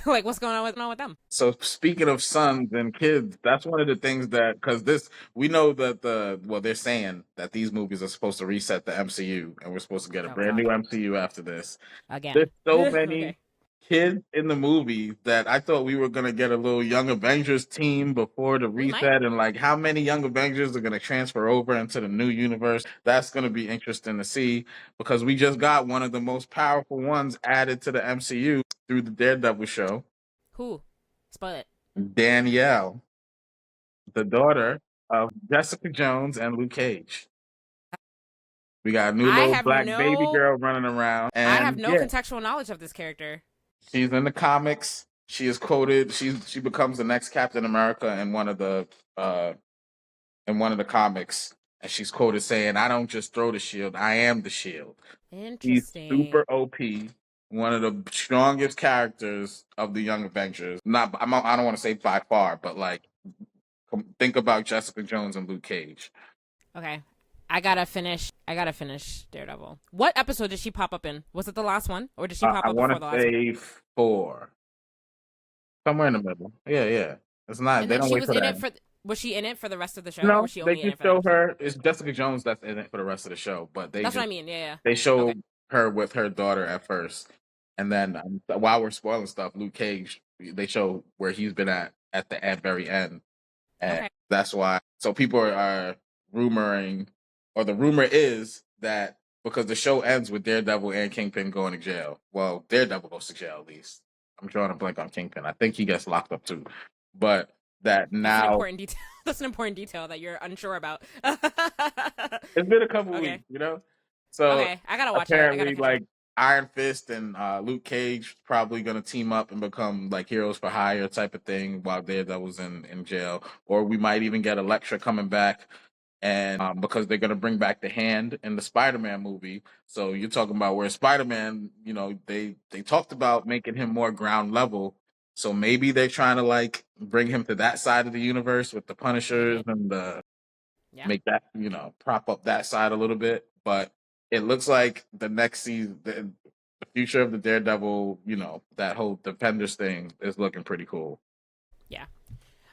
Speaker 2: like what's going on with them?
Speaker 4: so speaking of sons and kids, that's one of the things that, because we know that they're saying that these movies are supposed to reset the MCU, and we're supposed to get a brand new MCU after this.
Speaker 2: Again.
Speaker 4: There's so many kids in the movie that I thought we were gonna get a little Young Avengers team before the reset, and like how many Young Avengers are gonna transfer over into the new universe. That's gonna be interesting to see, because we just got one of the most powerful ones added to the MCU through the Daredevil show.
Speaker 2: Who? Spoil it.
Speaker 4: Danielle, the daughter of Jessica Jones and Luke Cage. We got a new little black baby girl running around. And
Speaker 2: I have no contextual knowledge of this character.
Speaker 4: She's in the comics. She is quoted. She becomes the next Captain America in one of the comics, and she's quoted saying, "I don't just throw the shield. I am the shield."
Speaker 2: Interesting.
Speaker 4: He's super OP. One of the strongest characters of the Young Avengers. I don't want to say by far, but like, think about Jessica Jones and Luke Cage.
Speaker 2: Okay. I gotta finish Daredevil. What episode did she pop up in? Was it the last one, or did she pop up before the last one? I want to say
Speaker 4: 4, somewhere in the middle. Yeah. It's not.
Speaker 2: And
Speaker 4: they don't wait for that.
Speaker 2: Was she in it for the rest of the show?
Speaker 4: No,
Speaker 2: or was she only
Speaker 4: they just show her. It's Jessica Jones that's in it for the rest of the show, but that's
Speaker 2: what I mean. Yeah.
Speaker 4: They show her with her daughter at first, and then while we're spoiling stuff, Luke Cage, they show where he's been at the very end, and that's why. So people are rumoring. Or the rumor is that because the show ends with Daredevil and Kingpin going to jail. Well, Daredevil goes to jail at least. I'm drawing a blank on Kingpin. I think he gets locked up too. But that now...
Speaker 2: That's an important detail that you're unsure about.
Speaker 4: It's been a couple weeks, you know? So
Speaker 2: I gotta watch
Speaker 4: apparently, like, Iron Fist and Luke Cage probably going to team up and become like heroes for hire type of thing while Daredevil's in jail. Or we might even get Elektra coming back. And because they're going to bring back the Hand in the Spider-Man movie. So you're talking about where Spider-Man, you know, they talked about making him more ground level. So maybe they're trying to like bring him to that side of the universe with the Punishers and make that, you know, prop up that side a little bit. But it looks like the next season, the future of the Daredevil, you know, that whole Defenders thing is looking pretty cool.
Speaker 2: Yeah.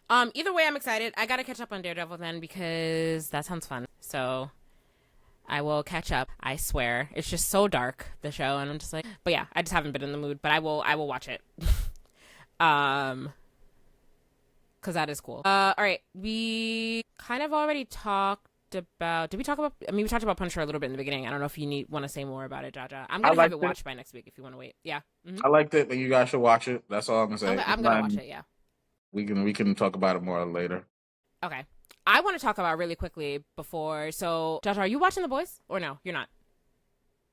Speaker 2: Either way, I'm excited. I gotta catch up on Daredevil then because that sounds fun. So I will catch up. I swear, it's just so dark, the show, and I'm just like, but yeah, I just haven't been in the mood. But I will watch it. Because that is cool. All right, we kind of already talked about. Did we talk about? I mean, we talked about Punisher a little bit in the beginning. I don't know if you want to say more about it, Jaja. I'm gonna have it watched by next week if you want to wait. Yeah. Mm-hmm.
Speaker 4: I liked it, and you guys should watch it. That's all I'm gonna say.
Speaker 2: I'm gonna watch it. Yeah.
Speaker 4: We can talk about it more later.
Speaker 2: Okay. I want to talk about really quickly before. So, Josh, are you watching The Boys or no? You're not.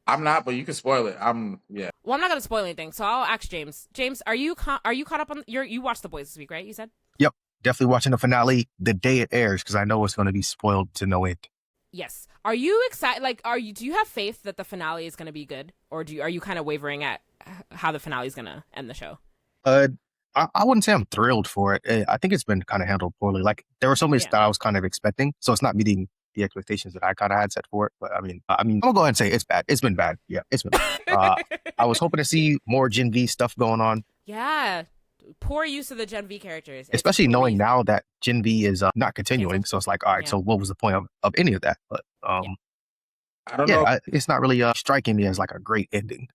Speaker 4: I'm not, but you can spoil it.
Speaker 2: Well, I'm not gonna spoil anything, so I'll ask James. James, are you caught up on you watched The Boys this week, right? You said.
Speaker 3: Yep, definitely watching the finale the day it airs because I know it's going to be spoiled to no end.
Speaker 2: Yes. Are you excited? Like, do you have faith that the finale is going to be good, or are you kind of wavering at how the finale is going to end the show?
Speaker 3: I wouldn't say I'm thrilled for it. I think it's been kind of handled poorly. Like there were so many that I was kind of expecting, so it's not meeting the expectations that I kind of had set for it. But I mean, I'm gonna go ahead and say it's bad. It's been bad. Yeah, it's been bad. I was hoping to see more Gen V stuff going on.
Speaker 2: Yeah, poor use of the Gen V characters,
Speaker 3: especially knowing now that Gen V is not continuing. So it's like, all right, so what was the point of any of that? But
Speaker 4: I don't know.
Speaker 3: It's not really striking me as like a great ending.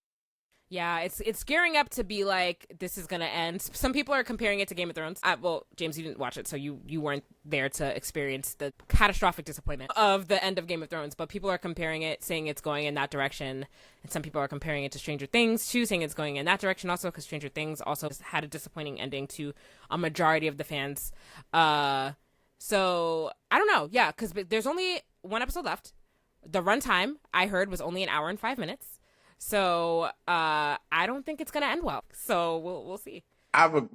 Speaker 2: Yeah, it's gearing up to be like, this is going to end. Some people are comparing it to Game of Thrones. Well, James, you didn't watch it, so you weren't there to experience the catastrophic disappointment of the end of Game of Thrones. But people are comparing it, saying it's going in that direction. And some people are comparing it to Stranger Things, too, saying it's going in that direction also, because Stranger Things also had a disappointing ending to a majority of the fans. So, I don't know. Yeah, because there's only one episode left. The runtime, I heard, was only 1 hour and 5 minutes. So I don't think it's gonna end well. So we'll see.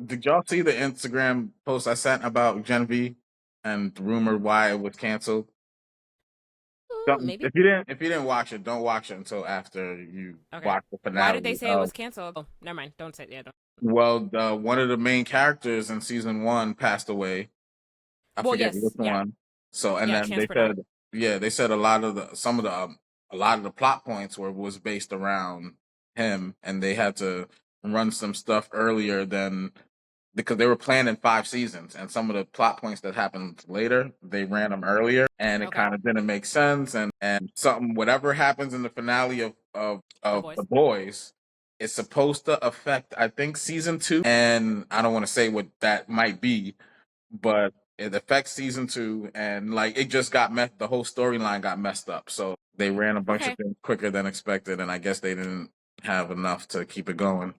Speaker 4: Did y'all see the Instagram post I sent about Gen V? and rumored why it was canceled.
Speaker 2: Maybe.
Speaker 4: If you didn't watch it, don't watch it until after you watch the finale.
Speaker 2: Why did they say it was canceled? Oh, never mind. Don't say it.
Speaker 4: Well, one of the main characters in season 1 passed away. I forget which one. So, and then they said, they said a lot of the plot points was based around him, and they had to run some stuff earlier because they were planning 5 seasons, and some of the plot points that happened later, they ran them earlier, and it kind of didn't make sense. And whatever happens in the finale of The Boys is supposed to affect, I think, season 2, and I don't want to say what that might be, but it affects season 2, and like it just got the whole storyline got messed up. So they ran a bunch of things quicker than expected, and I guess they didn't have enough to keep it going.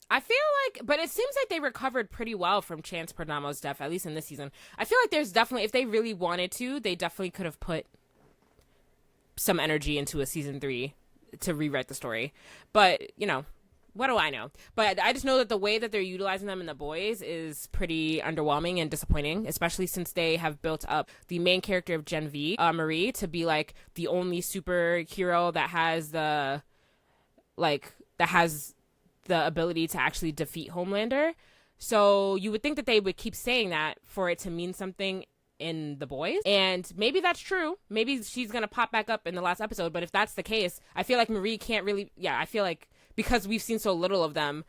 Speaker 2: I feel like, but it seems like they recovered pretty well from Chance Perdomo's death, at least in this season. I feel like there's definitely, if they really wanted to, they definitely could have put some energy into a season 3 to rewrite the story. But, you know, what do I know? But I just know that the way that they're utilizing them in The Boys is pretty underwhelming and disappointing, especially since they have built up the main character of Gen V, Marie, to be like the only superhero that has the ability to actually defeat Homelander. So you would think that they would keep saying that for it to mean something in The Boys. And maybe that's true. Maybe she's going to pop back up in the last episode. But if that's the case, I feel like Marie can't really... Yeah, I feel like because we've seen so little of them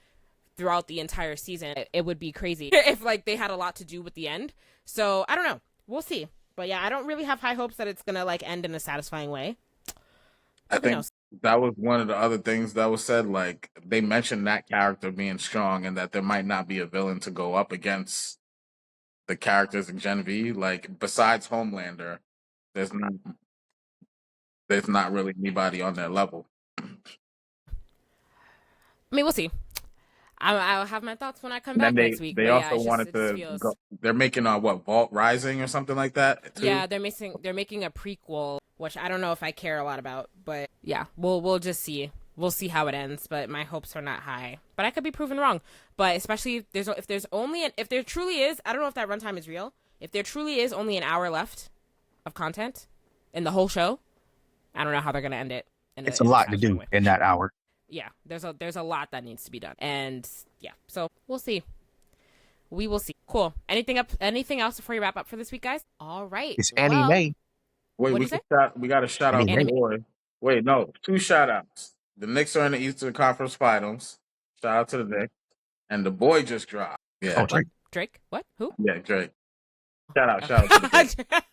Speaker 2: throughout the entire season, it would be crazy if like they had a lot to do with the end. So I don't know. We'll see. But yeah, I don't really have high hopes that it's going to like end in a satisfying way.
Speaker 4: I think that was one of the other things that was said. Like they mentioned that character being strong and that there might not be a villain to go up against the characters in Gen V. Like besides Homelander, there's not really anybody on their level.
Speaker 2: I mean, we'll see. I'll have my thoughts when I come back next week.
Speaker 4: They also wanted to go. They're making Vault Rising or something like that. Too?
Speaker 2: Yeah, they're making a prequel, which I don't know if I care a lot about, but yeah, we'll just see. We'll see how it ends, but my hopes are not high. But I could be proven wrong. But especially if there truly is, I don't know if that runtime is real. If there truly is only an hour left of content in the whole show, I don't know how they're gonna end it.
Speaker 3: It's a lot to do in that hour.
Speaker 2: Yeah, there's a lot that needs to be done, and yeah, so we'll see. We will see. Cool. Anything else before you wrap up for this week, guys? All right.
Speaker 3: It's Annie Mae.
Speaker 4: Wait, we got to shout out the boy. Wait, no, 2 shout outs. The Knicks are in the Eastern Conference Finals. Shout out to the Knicks. And the boy just dropped. Yeah.
Speaker 3: Oh, Drake.
Speaker 2: Drake? What? Who?
Speaker 4: Yeah, Drake. Shout out to the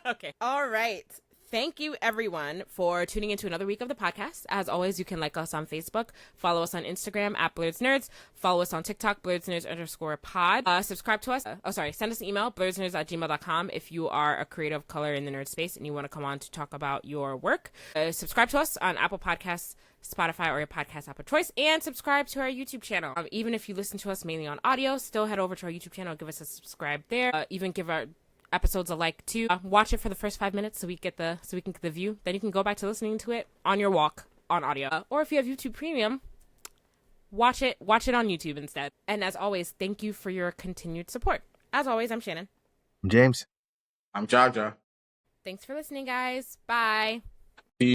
Speaker 2: Okay. All right. Thank you, everyone, for tuning into another week of the podcast. As always, you can like us on Facebook, follow us on Instagram at BlerdsNerds, follow us on TikTok, BlerdsNerds_pod. Subscribe to us. Send us an email, blerdsnerds@gmail.com, if you are a creative of color in the nerd space and you want to come on to talk about your work. Subscribe to us on Apple Podcasts, Spotify, or your podcast app of choice, and subscribe to our YouTube channel. Even if you listen to us mainly on audio, still head over to our YouTube channel, give us a subscribe there. Even give our episodes a like too. Watch it for the first 5 minutes so we can get the view. Then you can go back to listening to it on your walk on audio. Or if you have YouTube Premium, watch it on YouTube instead. And as always, thank you for your continued support. As always, I'm Shannon.
Speaker 3: I'm James.
Speaker 4: I'm Jaja.
Speaker 2: Thanks for listening, guys. Bye.